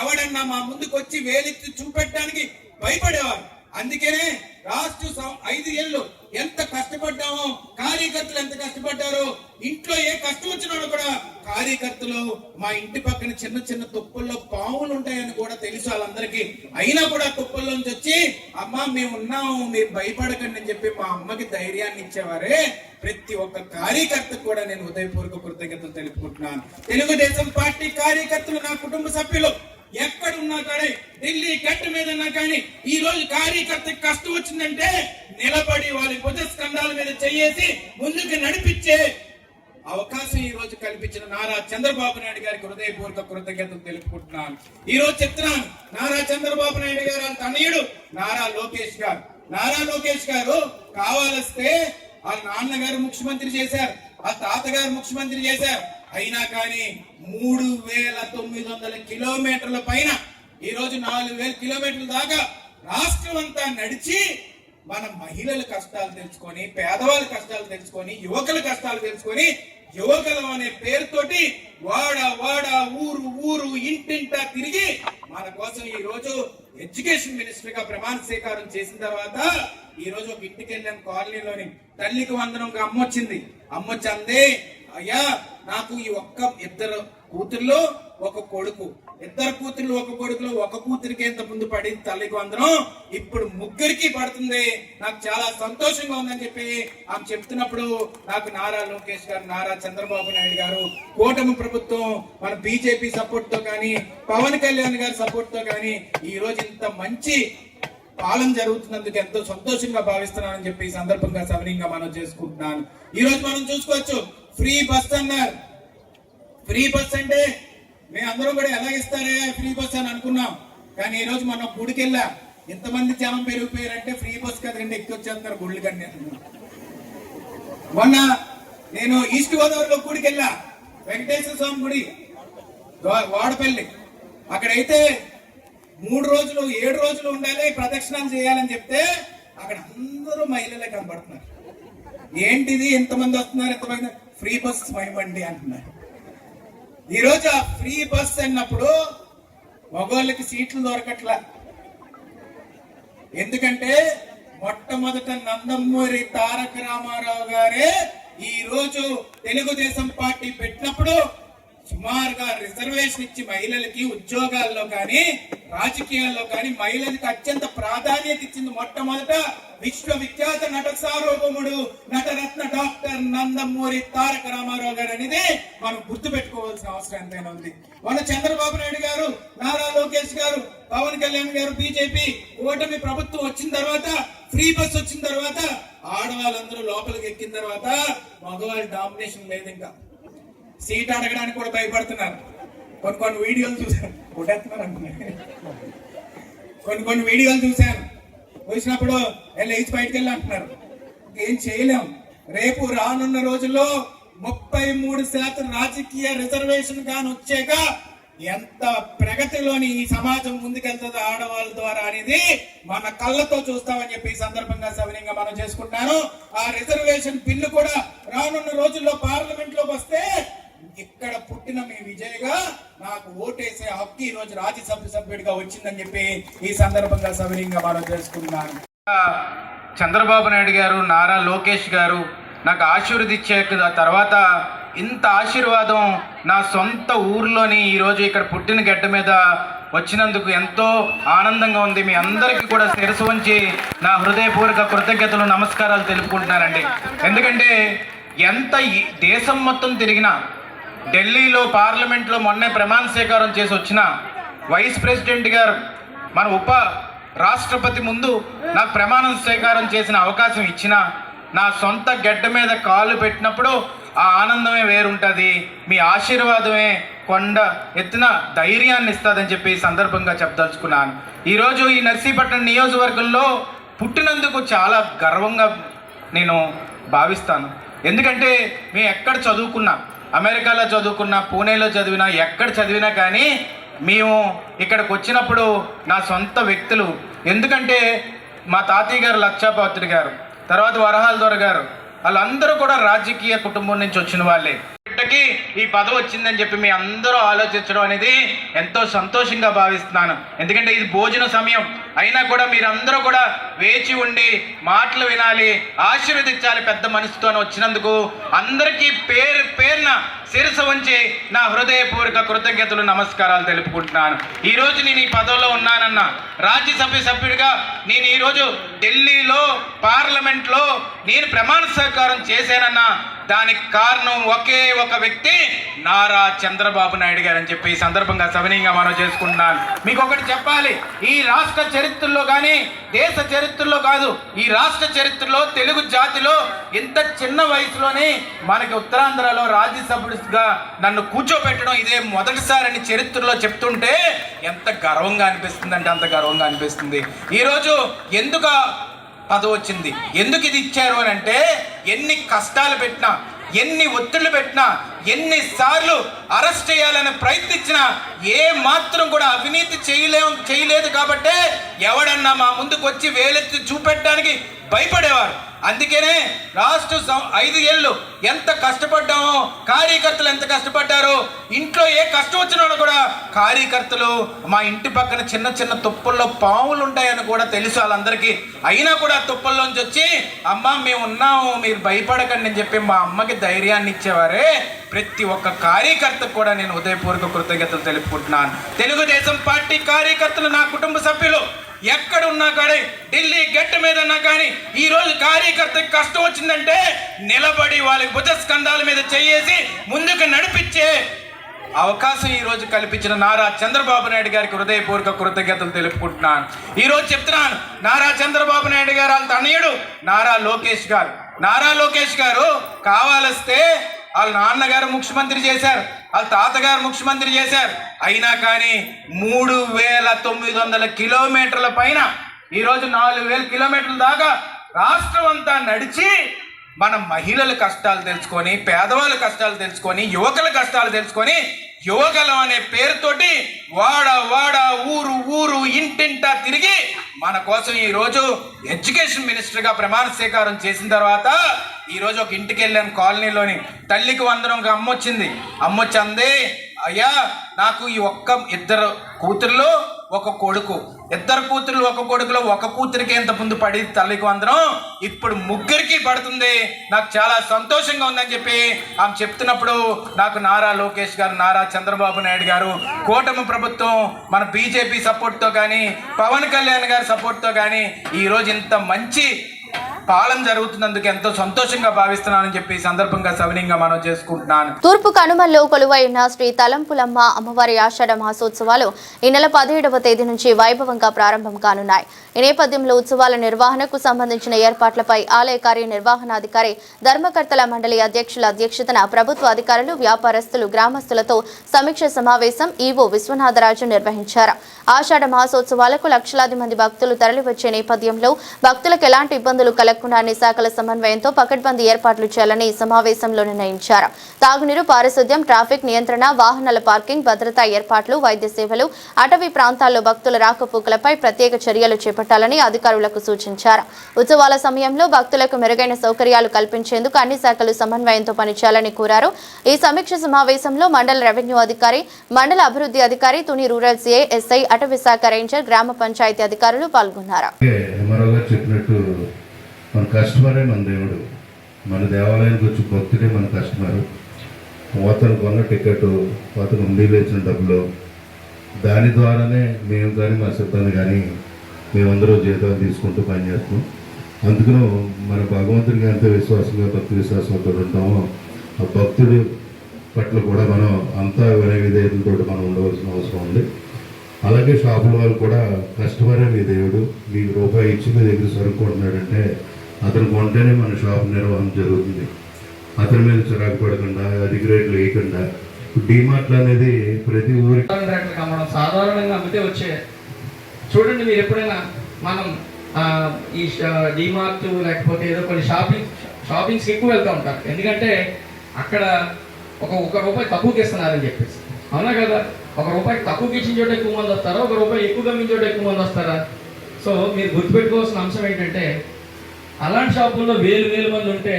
ఎవడన్నా మా ముందుకు వచ్చి వేలెత్తి చూపెట్టడానికి భయపడేవారు. అందుకనే రాష్ట్ర 5 ఏళ్ళు ఎంత కష్టపడ్డామో, కార్యకర్తలు ఎంత కష్టపడ్డారో, ఇంట్లో ఏ కష్టం వచ్చినాడో కూడా కార్యకర్తలు మా ఇంటి పక్కన చిన్న చిన్న తుప్పల్లో పాములు ఉంటాయని కూడా తెలుసు వాళ్ళందరికీ. అయినా కూడా తుప్పల్లోంచి వచ్చి అమ్మ మేము ఉన్నాము, మీరు భయపడకండి అని చెప్పి మా అమ్మకి ధైర్యాన్ని ఇచ్చేవారే. ప్రతి ఒక్క కార్యకర్తకు కూడా నేను హృదయపూర్వక కృతజ్ఞతలు తెలుపుకుంటున్నాను. తెలుగుదేశం పార్టీ కార్యకర్తలు నా కుటుంబ సభ్యులు ఎక్కడున్నా కానీ, ఢిల్లీ గట్టు మీద ఉన్నా కానీ, ఈ రోజు కార్యకర్తకి కష్టం వచ్చిందంటే నిలబడి వాళ్ళ భుజస్కంధాల మీద చేసి ముందుకు నడిపించే అవకాశం ఈ రోజు కల్పించిన నారా చంద్రబాబు నాయుడు గారికి హృదయపూర్వక కృతజ్ఞతలు తెలుపుకుంటున్నాను. ఈ రోజు చెప్తున్నాను, నారా చంద్రబాబు నాయుడు గారు తనయుడు నారా లోకేష్ గారు, నారా లోకేష్ గారు కావాలస్తే వాళ్ళ నాన్నగారు ముఖ్యమంత్రి చేశారు, ఆ తాతగారు ముఖ్యమంత్రి చేశారు. అయినా కానీ 3900 కిలోమీటర్ల పైన ఈ రోజు 4000 కిలోమీటర్ల దాకా రాష్ట్రం అంతా నడిచి మన మహిళల కష్టాలు తెలుసుకొని, పేదవాళ్ళ కష్టాలు తెలుసుకొని, యువకుల కష్టాలు తెలుసుకొని, యువకులం అనే పేరుతోటి వాడ ఊరు ఇంటింటా తిరిగి మన కోసం ఈ రోజు ఎడ్యుకేషన్ మినిస్టర్ గా ప్రమాణ స్వీకారం చేసిన తర్వాత ఈ రోజు ఒక ఇంటికి వెళ్ళాం, కాలనీలోని తల్లికి వందనంగా అమ్మొచ్చింది. అమ్మొచ్చి అందే, అయ్యా నాకు ఈ 2 కూతుర్లు ఒక కొడుకు, ఇద్దరు కూతుర్లు ఒక కొడుకులో ఒక కూతురికి ఎంత ముందు పడి తల్లికి వందనం, ఇప్పుడు ముగ్గురికి పడుతుంది. నాకు చాలా సంతోషంగా ఉందని చెప్పి ఆమె చెప్తున్నప్పుడు నాకు నారా లోకేష్ గారు, నారా చంద్రబాబు నాయుడు గారు, కూటమి ప్రభుత్వం మన బీజేపీ సపోర్ట్ తో కానీ, పవన్ కళ్యాణ్ గారి సపోర్ట్ తో కానీ ఈ రోజు ఇంత మంచి పాలన జరుగుతున్నందుకు ఎంతో సంతోషంగా భావిస్తున్నానని చెప్పి ఈ సందర్భంగా సవినీయంగా మనం చేసుకుంటున్నాను. ఈ రోజు మనం చూసుకోవచ్చు, ఫ్రీ బస్ అన్నారు. ఫ్రీ బస్ అంటే మేము అందరం కూడా ఎలాగిస్తారే ఫ్రీ బస్ అని అనుకున్నాం. కానీ ఈ రోజు మనం గుడికి వెళ్ళా, ఎంతమంది జనం పెరిగిపోయారంటే ఫ్రీ బస్ కదండి ఎక్కి వచ్చేస్తున్నారు గుళ్ళు కన్నా. మొన్న నేను ఈస్ట్ గోదావరిలో గుడికి వెళ్ళా, వెంకటేశ్వర స్వామి గుడి వాడపల్లి. అక్కడైతే 3 రోజులు 7 రోజులు ఉండాలి, ప్రదక్షిణాలు చేయాలని చెప్తే అక్కడ అందరూ మహిళలే కనబడుతున్నారు. ఏంటిది ఎంతమంది వస్తున్నారు, ఎంతమంది? ఫ్రీ బస్ ఇవ్వండి అంటున్నారు. ఈ రోజు ఆ ఫ్రీ బస్ అన్నప్పుడు మగవాళ్ళకి సీట్లు దొరకట్లా. ఎందుకంటే మొట్టమొదట నందమూరి తారక రామారావు గారే ఈ రోజు తెలుగుదేశం పార్టీ పెట్టినప్పుడు సుమారుగా రిజర్వేషన్ ఇచ్చి మహిళలకి ఉద్యోగాల్లో కానీ రాజకీయాల్లో కానీ మహిళలకు అత్యంత ప్రాధాన్యత ఇచ్చింది. మొట్టమొదట విశ్వవిఖ్యాత నట సార్వభౌముడు నటరత్న డాక్టర్ నందమూరి తారక రామారావు గారు అనేది మనం గుర్తు పెట్టుకోవాల్సిన అవసరం ఎంతైనా ఉంది. మన చంద్రబాబు నాయుడు గారు, నారా లోకేష్ గారు, పవన్ కళ్యాణ్ గారు, బీజేపీ కూటమి ప్రభుత్వం వచ్చిన తర్వాత, ఫ్రీ బస్ వచ్చిన తర్వాత ఆడవాళ్ళందరూ లోపలికి ఎక్కిన తర్వాత మగవాళ్ళ డామినేషన్ లేదు. ఇంకా సీట్ అడగడానికి కూడా భయపడుతున్నారు. కొన్ని వీడియోలు చూశాను, కొట్టేస్తున్నారు అనుకున్నాను. కొన్ని వీడియోలు చూసినప్పుడు లేచి బయటకు వెళ్ళి అంటున్నారు. ఏం చేయలేం. రేపు రానున్న రోజుల్లో 33% రాజకీయ రిజర్వేషన్ గాని వచ్చాక ఎంత ప్రగతిలోని ఈ సమాజం ముందుకెళ్తుందో ఆడవాళ్ళ ద్వారా అనేది మన కళ్ళతో చూస్తామని చెప్పి ఈ సందర్భంగా సవినీయంగా మనం చేసుకుంటాను. ఆ రిజర్వేషన్ బిల్లు కూడా రానున్న రోజుల్లో పార్లమెంట్ లోకి వస్తే ఇక్కడ పుట్టిన మీ విజయ్గా నాకు ఓటేసే హక్కు ఈ రోజు రాజ్యసభ సభ్యుడిగా వచ్చిందని చెప్పి ఈ సందర్భంగా సవినీయంగా మనం చేసుకుంటున్నాను. చంద్రబాబు నాయుడు గారు, నారా లోకేష్ గారు నాకు ఆశీర్వదించే తర్వాత ఇంత ఆశీర్వాదం నా సొంత ఊర్లోని ఈరోజు ఇక్కడ పుట్టిన గడ్డ మీద వచ్చినందుకు ఎంతో ఆనందంగా ఉంది. మీ అందరికీ కూడా శిరసు వంచి నా హృదయపూర్వక కృతజ్ఞతలు, నమస్కారాలు తెలుపుకుంటున్నానండి. ఎందుకంటే ఎంత దేశం మొత్తం తిరిగినా, ఢిల్లీలో పార్లమెంట్లో మొన్నే ప్రమాణ స్వీకారం చేసి వచ్చిన వైస్ ప్రెసిడెంట్ గారు మన ఉప రాష్ట్రపతి ముందు నాకు ప్రమాణ స్వీకారం చేసిన అవకాశం ఇచ్చిన, నా సొంత గడ్డ మీద కాలు పెట్టినప్పుడు ఆ ఆనందమే వేరుంటుంది. మీ ఆశీర్వాదమే కొండ ఎత్తున ధైర్యాన్ని ఇస్తుందని చెప్పి ఈ సందర్భంగా చెప్పదలుచుకున్నాను. ఈరోజు ఈ నర్సీపట్నం నియోజకవర్గంలో పుట్టినందుకు చాలా గర్వంగా నేను భావిస్తాను. ఎందుకంటే మేము ఎక్కడ చదువుకున్నా, అమెరికాలో చదువుకున్నా, పూణేలో చదివినా, ఎక్కడ చదివినా కానీ మేము ఇక్కడికి వచ్చినప్పుడు నా సొంత వ్యక్తులు, ఎందుకంటే మా తాతయ్య గారు లక్షాపాత్రి గారు, తర్వాత వరహాల దొర గారు, వాళ్ళందరూ కూడా రాజకీయ కుటుంబం నుంచి వచ్చిన వాళ్ళే. బిడ్డకి ఈ పదవి వచ్చిందని చెప్పి మీ అందరూ ఆలోచించడం అనేది ఎంతో సంతోషంగా భావిస్తున్నాను. ఎందుకంటే ఇది భోజన సమయం అయినా కూడా మీరందరూ కూడా వేచి ఉండి మాటలు వినాలి, ఆశీర్వదించాలి. పెద్ద మనసుతో వచ్చినందుకు అందరికీ పేరున శిరసు వంచి నా హృదయపూర్వక కృతజ్ఞతలు, నమస్కారాలు తెలుపుకుంటున్నాను. ఈరోజు నేను ఈ పదవిలో ఉన్నానన్న, రాజ్యసభ సభ్యుడిగా నేను ఈరోజు ఢిల్లీలో పార్లమెంట్లో నేను ప్రమాణ స్వీకారం చేశానన్నా దానికి కారణం ఒకే ఒక వ్యక్తి, నారా చంద్రబాబు నాయుడు గారు అని చెప్పి ఈ సందర్భంగా సవినీయంగా మనం చేసుకుంటున్నాను. మీకు ఒకటి చెప్పాలి, ఈ రాష్ట్ర చరిత్రలో కానీ దేశ చరిత్రలో కాదు, ఈ రాష్ట్ర చరిత్రలో తెలుగు జాతిలో ఇంత చిన్న వయసులోనే మనకి ఉత్తరాంధ్రలో రాజ్యసభ్యుడిగా నన్ను కూర్చోబెట్టడం ఇదే మొదటిసారని చరిత్రలో చెప్తుంటే ఎంత గర్వంగా అనిపిస్తుంది అంటే అంత గర్వంగా అనిపిస్తుంది. ఈరోజు ఎందుకు పదవి వచ్చింది, ఎందుకు ఇది ఇచ్చారు అని అంటే, ఎన్ని కష్టాలు పెట్టినా, ఎన్ని ఒత్తిళ్లు పెట్టినా, ఎన్నిసార్లు అరెస్ట్ చేయాలని ప్రయత్నించినా ఏ మాత్రం కూడా అవినీతి చేయలేదు కాబట్టే ఎవడన్నా మా ముందుకు వచ్చి వేలెత్తి చూపెట్టడానికి భయపడేవారు. అందుకనే రాష్ట్ర 5 ఏళ్ళు ఎంత కష్టపడ్డామో, కార్యకర్తలు ఎంత కష్టపడ్డారో, ఇంట్లో ఏ కష్టం వచ్చినా కూడా కార్యకర్తలు మా ఇంటి పక్కన చిన్న చిన్న తుప్పల్లో పాములు ఉంటాయని కూడా తెలుసు వాళ్ళందరికీ. అయినా కూడా తుప్పల్లోంచి వచ్చి అమ్మ మేము ఉన్నాము, మీరు భయపడకండి అని చెప్పి మా అమ్మకి ధైర్యాన్ని ఇచ్చేవారే. ప్రతి ఒక్క కార్యకర్తకు కూడా నేను హృదయపూర్వక కృతజ్ఞతలు తెలుపుకుంటున్నాను. తెలుగుదేశం పార్టీ కార్యకర్తలు, నా కుటుంబ సభ్యులు ఎక్కడున్నా కానీ, ఢిల్లీ గట్టు మీద ఉన్నా కానీ, ఈ రోజు కార్యకర్తకి కష్టం వచ్చిందంటే నిలబడి వాళ్ళకి భుజస్కంధాల మీద చేయేసి ముందుకు నడిపించే అవకాశం ఈ రోజు కల్పించిన నారా చంద్రబాబు నాయుడు గారికి హృదయపూర్వక కృతజ్ఞతలు తెలుపుకుంటున్నాను. ఈ రోజు చెప్తున్నాను, నారా చంద్రబాబు నాయుడు గారు వాళ్ళ తనయుడు నారా లోకేష్ గారు కావాలస్తే వాళ్ళ నాన్నగారు ముఖ్యమంత్రి చేశారు, వాళ్ళ తాతగారు ముఖ్యమంత్రి చేశారు. అయినా కానీ 3900 కిలోమీటర్ల పైన ఈరోజు 4000 కిలోమీటర్ల దాకా రాష్ట్రం అంతా నడిచి మన మహిళల కష్టాలు తెలుసుకొని, పేదవాళ్ళ కష్టాలు తెలుసుకొని, యువకుల కష్టాలు తెలుసుకొని, యువగలం అనే పేరుతోటి వాడ ఊరు ఇంటింటా తిరిగి మన కోసం ఈరోజు ఎడ్యుకేషన్ మినిస్టర్గా ప్రమాణ స్వీకారం చేసిన తర్వాత ఈరోజు ఒక ఇంటికి వెళ్ళాను, కాలనీలోని. తల్లికి వందనం అమ్మొచ్చింది. అమ్మొచ్చి అంది, అయ్యా నాకు ఈ ఇద్దరు కూతుర్లు ఒక కొడుకు, ఒక కొడుకులో ఒక కూతురికి ఎంత ముందు పడి తల్లికి వందనం, ఇప్పుడు ముగ్గురికి పడుతుంది, నాకు చాలా సంతోషంగా ఉందని చెప్పి ఆమె చెప్తున్నప్పుడు నాకు నారా లోకేష్ గారు, నారా చంద్రబాబు నాయుడు గారు, కూటమి ప్రభుత్వం మన బీజేపీ సపోర్ట్తో కానీ, పవన్ కళ్యాణ్ గారి సపోర్ట్తో కానీ ఈరోజు ఇంత మంచి పాలన జరుగుతున్నందుకు ఎంతో సంతోషంగా భావిస్తున్నానని చెప్పి సందర్భంగా సవినీయంగా మనం చేసుకుంటున్నాను. తూర్పు కనుమల్లో కొలువై ఉన్న శ్రీ తలంపులమ్మ అమ్మవారి ఆషాఢ మాసోత్సవాలు ఈ నెల 17వ తేదీ నుంచి వైభవంగా ప్రారంభం కానున్నాయి. ఈ నేపథ్యంలో ఉత్సవాల నిర్వహణకు సంబంధించిన ఏర్పాట్లపై ఆలయ కార్యనిర్వహణాధికారి, ధర్మకర్తల మండలి అధ్యక్షుల అధ్యక్షతన ప్రభుత్వ అధికారులు, వ్యాపారస్తులు, గ్రామస్తులతో సమీక్ష సమావేశం ఈవో విశ్వనాథరాజు నిర్వహించారు. ఆషాఢ మాసోత్సవాలకు లక్షలాది మంది భక్తులు తరలివచ్చే నేపథ్యంలో భక్తులకు ఎలాంటి ఇబ్బందులు కలగకుండా అన్ని శాఖల సమన్వయంతో పకడ్బందీ ఏర్పాట్లు చేయాలని ఈ సమావేశంలో నిర్ణయించారు. తాగునీరు, పారిశుద్ధ్యం, ట్రాఫిక్ నియంత్రణ, వాహనాల పార్కింగ్, భద్రతా ఏర్పాట్లు, వైద్య సేవలు, అటవీ ప్రాంతాల్లో భక్తుల రాకపోకలపై ప్రత్యేక చర్యలు చేపట్టాలని అధికారులకు సూచించారు. ఉత్సవాల సమయంలో భక్తులకు మెరుగైన సౌకర్యాలు కల్పించేందుకు అన్ని శాఖలు సమన్వయంతో పనిచేయాలని కోరారు. ఈ సమీక్ష సమావేశంలో మండల రెవెన్యూ అధికారి, మండల అభివృద్ధి అధికారి, తుని రూరల్ సిఐ, ఎస్ఐ, అటవీ శాఖ రేంజర్, గ్రామ పంచాయతీ అధికారులు పాల్గొన్నారు. మన కస్టమరే మన దేవుడు. మన దేవాలయానికి వచ్చి భక్తుడే మన కస్టమరు. అతను కొన్న టికెట్, అతను ఉండిలో ఇచ్చిన డబ్బులు, దాని ద్వారానే మేము కానీ మా సిబ్బంది కానీ మేమందరూ జీతాలు తీసుకుంటూ పనిచేస్తాం. అందుకని మన భగవంతుడికి ఎంత విశ్వాసంగా, భక్తి విశ్వాసంతో ఉంటామో ఆ భక్తుడి పట్ల కూడా మనం అంతా వినయ విధేయతలతో మనం ఉండవలసిన అవసరం ఉంది. అలాగే షాపుల వాళ్ళు కూడా కస్టమరే మీ దేవుడు, మీకు రూపాయి ఇచ్చి మీ దగ్గర సరుకుంటున్నాడంటే అతను కొంటేనే మన షాప్ నిర్వహణ జరుగుతుంది. అతని మీద చిరాకు పడకుండా, అధిక రేట్లు వేయకుండా. డీమార్ట్లు అనేది ప్రతి ఊరికి మనం సాధారణంగా అమ్మితే వచ్చే చూడండి. మీరు ఎప్పుడైనా మనం ఈ డీమార్ట్ లేకపోతే ఏదో కొన్ని షాపింగ్స్కి ఎక్కువ వెళ్తూ ఉంటారు. ఎందుకంటే అక్కడ ఒక రూపాయి తక్కువకి ఇస్తున్నారని చెప్పేసి, అవునా కదా? ఒక రూపాయి తక్కువకి ఇచ్చిన చోట ఎక్కువ మంది వస్తారా, ఒక రూపాయి ఎక్కువగా ఇచ్చిన చోట ఎక్కువ మంది వస్తారా? సో మీరు గుర్తుపెట్టుకోవాల్సిన అంశం ఏంటంటే, అలాంటి షాపుల్లో వేలు మంది ఉంటే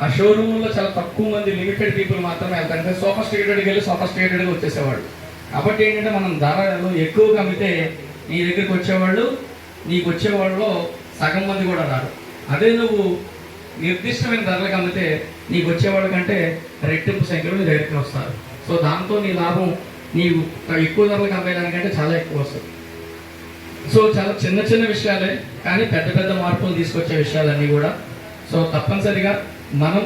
ఆ షోరూమ్లో చాలా తక్కువ మంది, లిమిటెడ్ పీపుల్ మాత్రమే వెళ్తారు. అంటే సోఫిస్టికేటెడ్కి వెళ్ళి సోఫిస్టికేటెడ్గా వచ్చేసేవాడు. కాబట్టి ఏంటంటే మనం ధరలు ఎక్కువగా అమ్మితే నీ దగ్గరికి వచ్చేవాళ్ళు, నీకు వచ్చేవాళ్ళలో సగం మంది కూడా రారు. అదే నువ్వు నిర్దిష్టమైన ధరలకు అమ్మితే నీకు వచ్చేవాళ్ళ కంటే రెట్టింపు సంఖ్యలో నీ దగ్గరికి వస్తారు. సో దాంతో నీ లాభం నీవు ఎక్కువ ధరలకు అమ్మేదానికంటే చాలా ఎక్కువ వస్తుంది. సో చాలా చిన్న విషయాలే, కానీ పెద్ద మార్పులు తీసుకొచ్చే విషయాలన్నీ కూడా. సో తప్పనిసరిగా మనం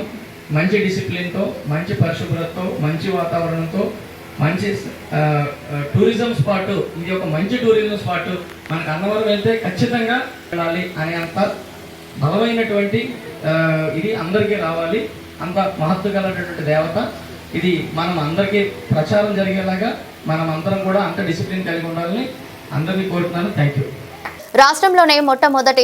మంచి డిసిప్లిన్తో, మంచి పరిశుభ్రతతో, మంచి వాతావరణంతో, మంచి టూరిజం స్పాట్, ఇది ఒక మంచి టూరిజం స్పాట్ మనకు అన్నవరం వెళ్తే ఖచ్చితంగా వెళ్ళాలి అనే అంత బలమైనటువంటి ఇది అందరికీ రావాలి. అంత మహత్తు కలిగినటువంటి దేవత ఇది. మనం అందరికీ ప్రచారం జరిగేలాగా మనం అందరం కూడా అంత డిసిప్లిన్ కలిగి ఉండాలని అందరినీ కోరుతున్నాను. Thank you. రాష్ట్రంలోనే మొట్టమొదటి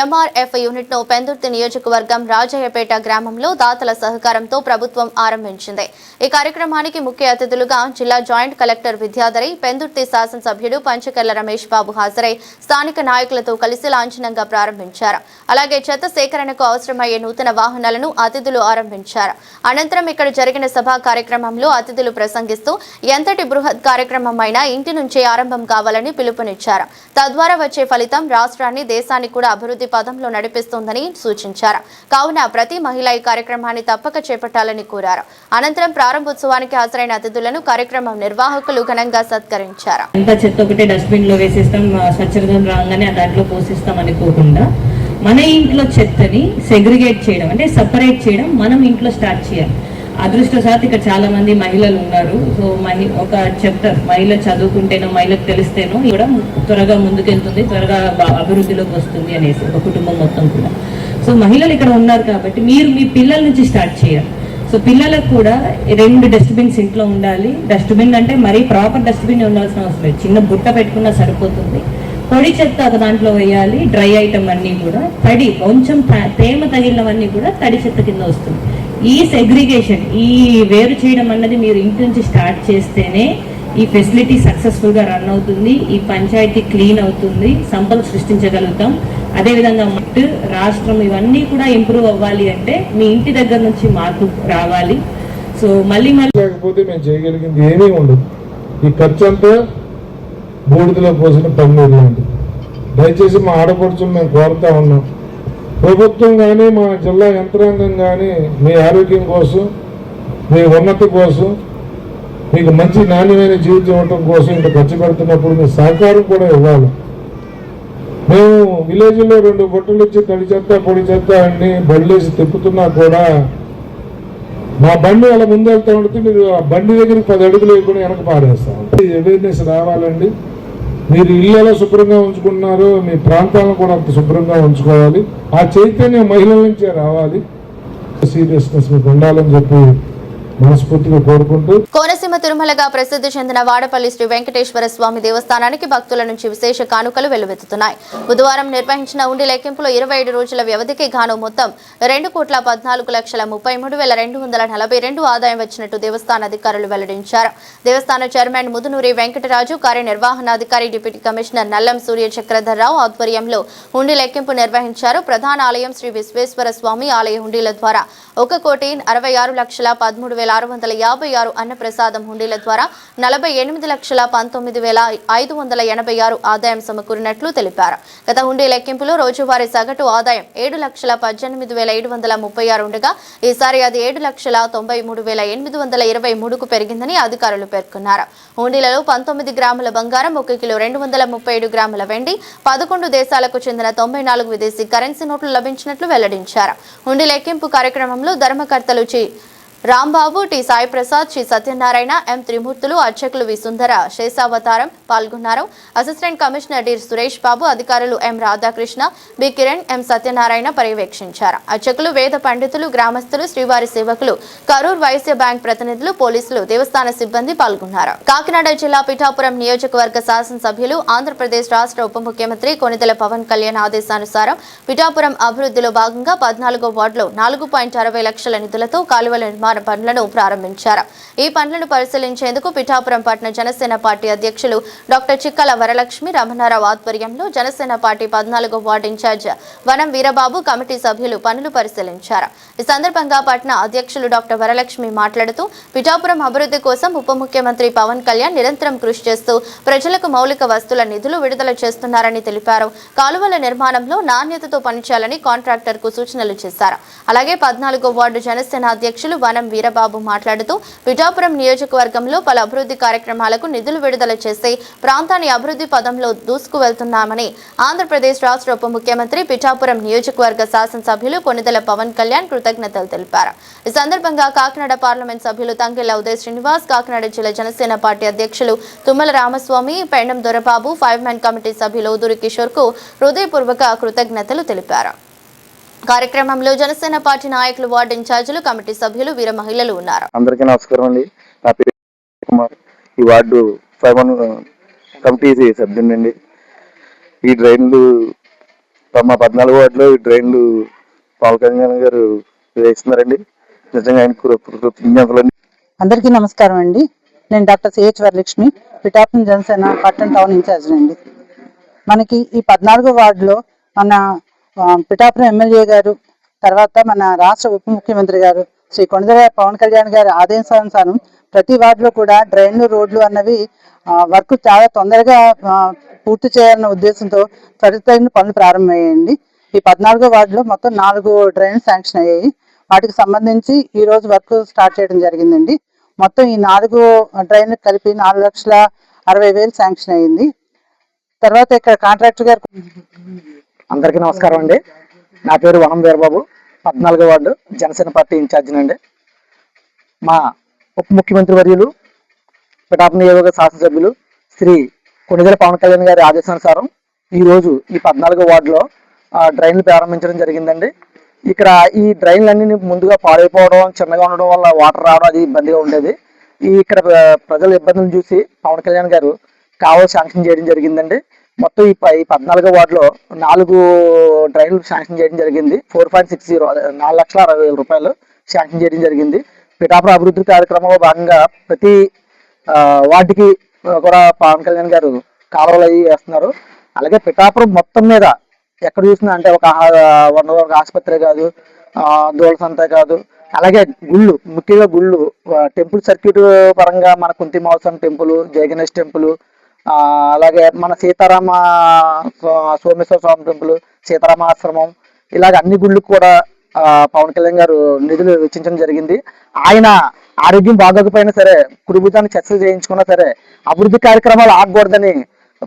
ఎంఆర్ఎఫ్ యూనిట్ను పెందుర్తి నియోజకవర్గం రాజయ్యపేట గ్రామంలో దాతల సహకారంతో ప్రభుత్వం ఆరంభించింది. ఈ కార్యక్రమానికి ముఖ్య అతిథులుగా జిల్లా జాయింట్ కలెక్టర్ విద్యాధరి, పెందుర్తి శాసనసభ్యుడు పంచకర్ల రమేష్ బాబు హాజరై స్థానిక నాయకులతో కలిసి లాంఛనంగా ప్రారంభించారు. అలాగే చెత్త సేకరణకు అవసరమయ్యే నూతన వాహనాలను అతిథులు ఆరంభించారు. అనంతరం ఇక్కడ జరిగిన సభా కార్యక్రమంలో అతిథులు ప్రసంగిస్తూ ఎంతటి బృహత్ కార్యక్రమం అయినా ఇంటి నుంచే ఆరంభం కావాలని పిలుపునిచ్చారు. తద్వారా వచ్చే ఫలితం జీవితం రాష్ట్రాన్ని దేశాన్ని కూడా అభివృద్ధి పదంలో నడిపిస్తుందని సూచించారు. కావున ప్రతి మహిళ ఈ కార్యక్రమాన్ని తప్పక చేపట్టాలని కోరారు. అనంతరం ప్రారంభోత్సవానికి హాజరైన అతిథులను కార్యక్రమం నిర్వాహకులు ఘనంగా సత్కరించారు. అంతా చెత్త ఒకటే డస్ట్బిన్ లో వేసేస్తాం, స్వచ్ఛందం రాగానే దాంట్లో పోసిస్తాం అనుకోకుండా మన ఇంట్లో చెత్తని సెగ్రిగేట్ చేయడం అంటే సపరేట్ చేయడం మనం ఇంట్లో స్టార్ట్ చేయాలి. అదృష్టవశాత్తు ఇక్కడ చాలా మంది మహిళలు ఉన్నారు. సో ఒక చాప్టర్ మహిళ చదువుకుంటేనో మహిళకు తెలిస్తేనో కూడా త్వరగా ముందుకెళ్తుంది, త్వరగా అభివృద్ధిలోకి వస్తుంది అనేసి ఒక కుటుంబం మొత్తం కూడా. సో మహిళలు ఇక్కడ ఉన్నారు కాబట్టి మీరు మీ పిల్లల నుంచి స్టార్ట్ చేయాలి. సో పిల్లలకు కూడా 2 డస్ట్బిన్స్ ఇంట్లో ఉండాలి. డస్ట్బిన్ అంటే మరీ ప్రాపర్ డస్ట్బిన్ ఉండాల్సిన అవసరం లేదు, చిన్న బుట్ట పెట్టుకున్నా సరిపోతుంది. పొడి చెత్త ఒక దాంట్లో వేయాలి, డ్రై ఐటమ్ అన్నీ కూడా, తడి కొంచెం తేమ తగిలినవన్నీ కూడా తడి చెత్త కింద వస్తుంది. ఈ సెగ్రిగేషన్, ఈ వేరు చేయడం అన్నది మీరు ఇంటి నుంచి స్టార్ట్ చేస్తేనే ఈ ఫెసిలిటీ సక్సెస్ఫుల్గా రన్ అవుతుంది, ఈ పంచాయతీ క్లీన్ అవుతుంది, సంపద సృష్టించగలుగుతాం. అదేవిధంగా రాష్ట్రం ఇవన్నీ కూడా ఇంప్రూవ్ అవ్వాలి అంటే మీ ఇంటి దగ్గర నుంచి మార్పు రావాలి. సో మళ్ళీ లేకపోతే మేము చేయగలిగింది ఏమీ ఉండదు. ఈ ఖర్చు అంతా బూడిదలో పోసిన పన్నీరు లాంటి. దయచేసి మా ఆడపడుచులు మేము కోరుతా ఉన్నాం, ప్రభుత్వం కానీ మా జిల్లా యంత్రాంగం కానీ మీ ఆరోగ్యం కోసం, మీ ఉన్నతి కోసం, మీకు మంచి నాణ్యమైన జీవితం ఇవ్వటం కోసం ఇంత ఖర్చు పెడుతున్నప్పుడు మీ సహకారం కూడా ఇవ్వాలి. మేము విలేజ్లో 2 బుట్టలు ఇచ్చి తడి చెత్త పొడి చెత్త అన్ని బళ్ళేసి తిప్పుతున్నా కూడా మా బండి అలా ముందు వెళ్తా ఉంటే మీరు ఆ బండి దగ్గరికి 10 అడుగులు వేయకుండా వెనక పాడేస్తాం. అవేర్నెస్ రావాలండి. మీరు ఇల్లు ఎలా శుభ్రంగా ఉంచుకున్నారో మీ ప్రాంతాలను కూడా అంత శుభ్రంగా ఉంచుకోవాలి. ఆ చైతన్యం మహిళల నుంచే రావాలి. సీరియస్నెస్ మీకు ఉండాలని చెప్పి మనస్ఫూర్తిగా కోరుకుంటూ కోనసీమ తిరుమలగా ప్రసిద్ధి చెందిన వాడపల్లి శ్రీ వెంకటేశ్వర స్వామి దేవస్థానానికి భక్తుల నుంచి విశేష కానుకలు వెల్లువెత్తుతున్నాయి. బుధవారం నిర్వహించిన ఉండి లెక్కింపులో 27 రోజుల వ్యవధికి గాను మొత్తం 2,14,33,242 ఆదాయం వచ్చినట్టు దేవస్థాన అధికారులు వెల్లడించారు. దేవస్థాన చైర్మన్ ముదునూరి వెంకటరాజు, కార్యనిర్వహణాధికారి డిప్యూటీ కమిషనర్ నల్లం సూర్య చక్రధర్రావు ఆధ్వర్యంలో ఉండి లెక్కింపు నిర్వహించారు. ప్రధాన ఆలయం శ్రీ విశ్వేశ్వర స్వామి ఆలయ హుండీల ద్వారా 1,66,13,656 అన్నప్రసాదం హుండీల ద్వారా 48,19,586 ఆదాయం సమకూరినట్లు తెలిపారు. గత హుండీ లెక్కింపులో రోజువారీ సగటు ఆదాయం 7,18,736 ఉండగా ఈసారి అది 7,93,823కు పెరిగిందని అధికారులు పేర్కొన్నారు. హుండీలలో 19 గ్రాముల బంగారం, 1 కిలో 237 గ్రాముల వెండి, 11 దేశాలకు చెందిన 94 విదేశీ కరెన్సీ నోట్లు లభించినట్లు వెల్లడించారు. హుండీ లెక్కింపు కార్యక్రమంలో ధర్మకర్తలు రాంబాబు, టి సాయి ప్రసాద్, శ్రీ సత్యనారాయణ, ఎం త్రిమూర్తులు, అర్చకులు వి సుందర, శేషావతారం పాల్గొన్నారు. Assistant commissioner D Suresh Babu, అధికారులు ఎం రాధాకృష్ణ, బి కిరణ్, ఎం సత్యనారాయణ పర్యవేక్షించారు. అర్చకులు, వేద పండితులు, గ్రామస్తులు, శ్రీవారి సేవకులు, కరూర్ వైశ్య బ్యాంక్ ప్రతినిధులు, పోలీసులు, దేవస్థాన సిబ్బంది పాల్గొన్నారు. కాకినాడ జిల్లా పిఠాపురం నియోజకవర్గ శాసనసభ్యులు, ఆంధ్రప్రదేశ్ రాష్ట్ర ఉప ముఖ్యమంత్రి కొణిదెల పవన్ కళ్యాణ్ ఆదేశానుసారం పిఠాపురం అభివృద్ధిలో భాగంగా 14వ వార్డులో 4.60 లక్షల నిధులతో కాలువల నిర్మాణ పనులను ప్రారంభించారు. ఈ పనులను పరిశీలించేందుకు పిఠాపురం పట్టణ జనసేన పార్టీ అధ్యక్షులు డాక్టర్ చిక్కల వరలక్ష్మి రమణారావు ఆధ్వర్యంలో జనసేన పార్టీ 14వ వార్డు ఇన్ఛార్జ్ వనం వీరబాబు, కమిటీ సభ్యులు పనులు పరిశీలించారు. ఈ సందర్భంగా పట్టణ అధ్యక్షులు డాక్టర్ వరలక్ష్మి మాట్లాడుతూ పిఠాపురం అభివృద్ధి కోసం ఉప ముఖ్యమంత్రి పవన్ కళ్యాణ్ నిరంతరం కృషి చేస్తూ ప్రజలకు మౌలిక వస్తువుల నిధులు విడుదల చేస్తున్నారని తెలిపారు. కాలువల నిర్మాణంలో నాణ్యతతో పనిచేయాలని కాంట్రాక్టర్ కు సూచనలు చేశారు. అలాగే 14వ వార్డు జనసేన అధ్యక్షులు వనం వీరబాబు మాట్లాడుతూ పిఠాపురం నియోజకవర్గంలో పలు అభివృద్ధి కార్యక్రమాలకు నిధులు విడుదల చేసి ప్రాంతాన్ని అభివృద్ధి పదంలో దూసుకు వెళ్తున్నామని ఆంధ్రప్రదేశ్ రాష్ట్ర ఉప ముఖ్యమంత్రి పిఠాపురం నియోజకవర్గ శాసనసభ్యులు కొణిదెల పవన్ కళ్యాణ్ కృతజ్ఞతలు తెలిపారు. ఈ సందర్భంగా కాకినాడ పార్లమెంట్ సభ్యులు తంగెళ్ల ఉదయ్ శ్రీనివాస్, కాకినాడ జిల్లా జనసేన పార్టీ అధ్యక్షులు తుమ్మల రామస్వామి, పెండం దొరబాబు, 5 మ్యాన్ కమిటీ సభ్యులు ఊదూరి కిషోర్ కు హృదయపూర్వక కృతజ్ఞతలు తెలిపారు. కార్యక్రమంలో జనసేన పార్టీ నాయకులు, వార్డు ఇన్ఛార్జీలు, కమిటీ సభ్యులు, వీర మహిళలు ఉన్నారు. అందరికీ నమస్కారం అండి. నా పేరు కుమార్, ఈ వార్డు 5 కమిటీ సభ్యునండి. ఈ డ్రైన్లు మా 14వ వార్డులో ఈ డ్రైన్లు పవన్ కళ్యాణ్ గారు వేస్తున్నారండి. నిజంగా ఆయన కృతజ్ఞతలు. అందరికీ నమస్కారం అండి. నేను డాక్టర్ సిహెచ్ వరలక్ష్మి, పిఠాపురం జనసేన పట్టణ టౌన్ ఇన్ఛార్జ్ అండి. మనకి ఈ 14వ వార్డులో మన పిఠాపురం ఎమ్మెల్యే గారు, తర్వాత మన రాష్ట్ర ఉప ముఖ్యమంత్రి గారు శ్రీ కొణిదెల పవన్ కళ్యాణ్ గారి ఆదేశానుసారం ప్రతి వార్డులో కూడా డ్రైన్లు, రోడ్లు అన్నవి వర్క్ చాలా తొందరగా పూర్తి చేయాలన్న ఉద్దేశంతో త్వరితగిన పనులు ప్రారంభమయ్యాయండి. ఈ 14వ వార్డులో మొత్తం 4 డ్రైన్లు శాంక్షన్ అయ్యాయి. వాటికి సంబంధించి ఈ రోజు వర్క్ స్టార్ట్ చేయడం జరిగిందండి. మొత్తం ఈ 4 డ్రైన్లు కలిపి 4,60,000 శాంక్షన్ అయ్యింది. తర్వాత ఇక్కడ కాంట్రాక్టర్ గారు. అందరికీ నమస్కారం అండి. నా పేరు వనం వీరబాబు, 14వ వార్డు జనసేన పార్టీ ఇన్ఛార్జిని అండి. మా ఉప ముఖ్యమంత్రి వర్యులు, పిఠాపురం నియోజకవర్గ శాసనసభ్యులు శ్రీ కొణిదెల పవన్ కళ్యాణ్ గారి ఆదేశానుసారం ఈరోజు ఈ 14వ వార్డులో డ్రైన్లు ప్రారంభించడం జరిగిందండి. ఇక్కడ ఈ డ్రైన్లన్నీ ముందుగా పాడైపోవడం, చిన్నగా ఉండడం వల్ల వాటర్ రావడం అది ఇబ్బందిగా ఉండేది. ఇక్కడ ప్రజల ఇబ్బందులు చూసి పవన్ కళ్యాణ్ గారు కావాలి శాంక్షన్ చేయడం జరిగిందండి. మొత్తం ఈ 14వ వార్డులో 4 డ్రైన్లు శాంక్షన్ చేయడం జరిగింది. 4.60 4,60,000 రూపాయలు శాంక్షన్ చేయడం జరిగింది. పిఠాపురం అభివృద్ధి కార్యక్రమంలో భాగంగా ప్రతి వార్డుకి కూడా పవన్ కళ్యాణ్ గారు కాలువలు అవి వేస్తున్నారు. అలాగే పిఠాపురం మొత్తం మీద ఎక్కడ చూసినా అంటే ఒక ఆసుపత్రి కాదు, దూలసంత కాదు, అలాగే గుళ్ళు, ముఖ్యంగా గుళ్ళు, టెంపుల్ సర్క్యూట్ పరంగా మన కుంతి మహోత్సవం టెంపుల్, జయ గణేష్ టెంపుల్, అలాగే మన సీతారామ సోమేశ్వర స్వామి టెంపుల్, సీతారామ ఆశ్రమం, ఇలాగ అన్ని గుళ్ళకు కూడా పవన్ కళ్యాణ్ గారు నిధులు వెచ్చించడం జరిగింది. ఆయన ఆరోగ్యం బాగోకపోయినా సరే, కుటుంబాన్ని చర్చలు చేయించుకున్నా సరే, అభివృద్ధి కార్యక్రమాలు ఆగకూడదని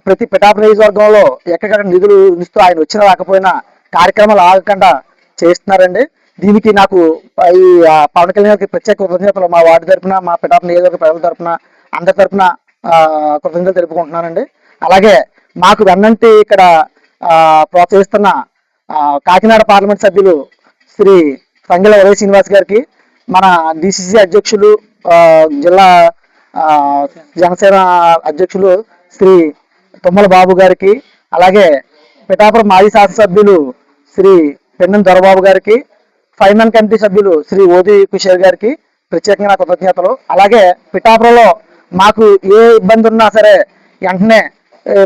ప్రతి పిఠాపురం నియోజకవర్గంలో ఎక్కడెక్కడ నిధులు ఇస్తూ ఆయన వచ్చినా రాకపోయినా కార్యక్రమాలు ఆగకుండా చేస్తున్నారండి. దీనికి నాకు ఈ పవన్ కళ్యాణ్ గారికి ప్రత్యేక కృతజ్ఞతలు మా వార్డు తరఫున, మా పిఠాపురం నియోజకవర్గ ప్రజల తరఫున, అందరి తరఫున కృతజ్ఞతలు తెలుపుకుంటున్నానండి. అలాగే మాకు వెన్నంటి ఇక్కడ ప్రోత్సహిస్తున్న కాకినాడ పార్లమెంట్ సభ్యులు శ్రీ సంగెల ఉదయ శ్రీనివాస్ గారికి, మన డిసిసి అధ్యక్షులు, జిల్లా జనసేన అధ్యక్షులు శ్రీ తుమ్మల బాబు గారికి, అలాగే పిఠాపురం మాజీ శాసనసభ్యులు శ్రీ పెన్నెం దొరబాబు గారికి, ఫైర్మెన్ కమిటీ సభ్యులు శ్రీ ఓది కిషోర్ గారికి ప్రత్యేకంగా కృతజ్ఞతలు. అలాగే పిఠాపురంలో మాకు ఏ ఇబ్బంది ఉన్నా సరే వెంటనే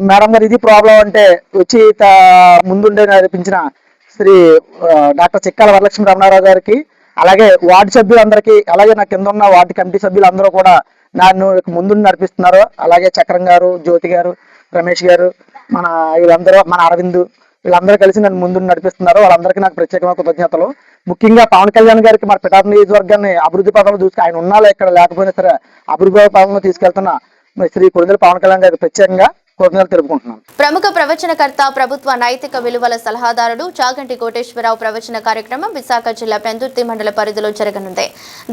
మేడం గారు ఇది ప్రాబ్లం అంటే వచ్చి ముందుండే నడిపించిన శ్రీ డాక్టర్ చిక్కాల వరలక్ష్మి రమణారావు గారికి, అలాగే వార్డు సభ్యులందరికీ, అలాగే నా కింద ఉన్న వార్డు కమిటీ సభ్యులందరూ కూడా నన్ను ముందు నడిపిస్తున్నారు. అలాగే చక్రం గారు, జ్యోతి గారు, రమేష్ గారు, వీళ్ళందరూ, మన అరవింద్, వీళ్ళందరూ కలిసి నన్ను ముందు నడిపిస్తున్నారు. వాళ్ళందరికీ నాకు ప్రత్యేకమైన కృతజ్ఞతలు. ముఖ్యంగా పవన్ కళ్యాణ్ గారికి మన పిఠాపురం నియోజకవర్గాన్ని అభివృద్ధి పథంలో చూసి ఆయన ఉన్నా ఇక్కడ లేకపోయినా సరే అభివృద్ధి పథంలో తీసుకెళ్తున్న శ్రీ కొణిదెల పవన్ కళ్యాణ్ గారికి ప్రత్యేకంగా ప్రముఖ ప్రవచనకర్త, ప్రభుత్వ నైతిక విలువల సలహాదారుడు చాగంటి కోటేశ్వరరావు ప్రవచన కార్యక్రమం విశాఖ జిల్లా పెందుర్తి మండల పరిధిలో జరగనుంది.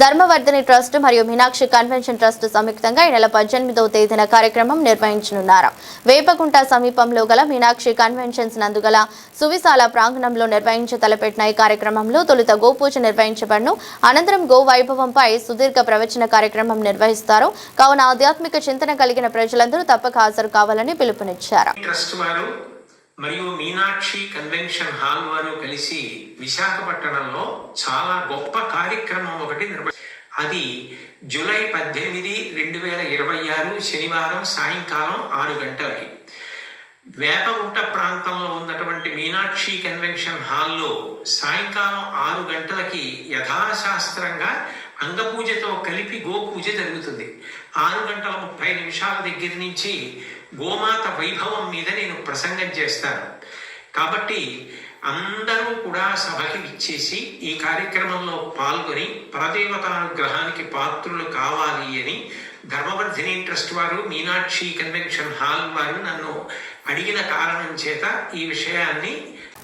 ధర్మవర్ధిని ట్రస్ట్ మరియు మీనాక్షి కన్వెన్షన్ ట్రస్ట్ సంయుక్తంగా ఈ నెల 18వ తేదీన కార్యక్రమం నిర్వహించనున్నారు. వేపగుంట సమీపంలో గల మీనాక్షి కన్వెన్షన్స్ నందుగల సువిశాల ప్రాంగణంలో నిర్వహించి తలపెట్టిన ఈ కార్యక్రమంలో తొలుత గోపూజ నిర్వహించబడును. అనంతరం గో వైభవంపై సుదీర్ఘ ప్రవచన కార్యక్రమం నిర్వహిస్తారు. కావున ఆధ్యాత్మిక చింతన కలిగిన ప్రజలందరూ తప్పక హాజరు కావాలని పిలుపునిచ్చారు. ట్రస్ట్ వారు మరియు మీనాక్షి కన్వెన్షన్ హాల్ వారు కలిసి విశాఖపట్నంలో చాలా గొప్ప కార్యక్రమం ఒకటి అది జూలై 18, 2026 శనివారం సాయంకాలం 6 గంటలకి వేపగుంట ప్రాంతంలో ఉన్నటువంటి మీనాక్షి కన్వెన్షన్ హాల్లో సాయంకాలం 6 గంటలకి యథాశాస్త్రంగా అంగపూజతో కలిపి గోపూజ జరుగుతుంది. 6:30 దగ్గర నుంచి గోమాత వైభవం మీద నేను ప్రసంగం చేస్తాను. కాబట్టి అందరూ కూడా సభకి విచ్చేసి ఈ కార్యక్రమంలో పాల్గొని పరదేవతానుగ్రహానికి పాత్రులు కావాలి అని ధర్మవర్ధిని ట్రస్ట్ వారు, మీనాక్షి కన్వెన్షన్ హాల్ వారు నన్ను అడిగిన కారణం చేత ఈ విషయాన్ని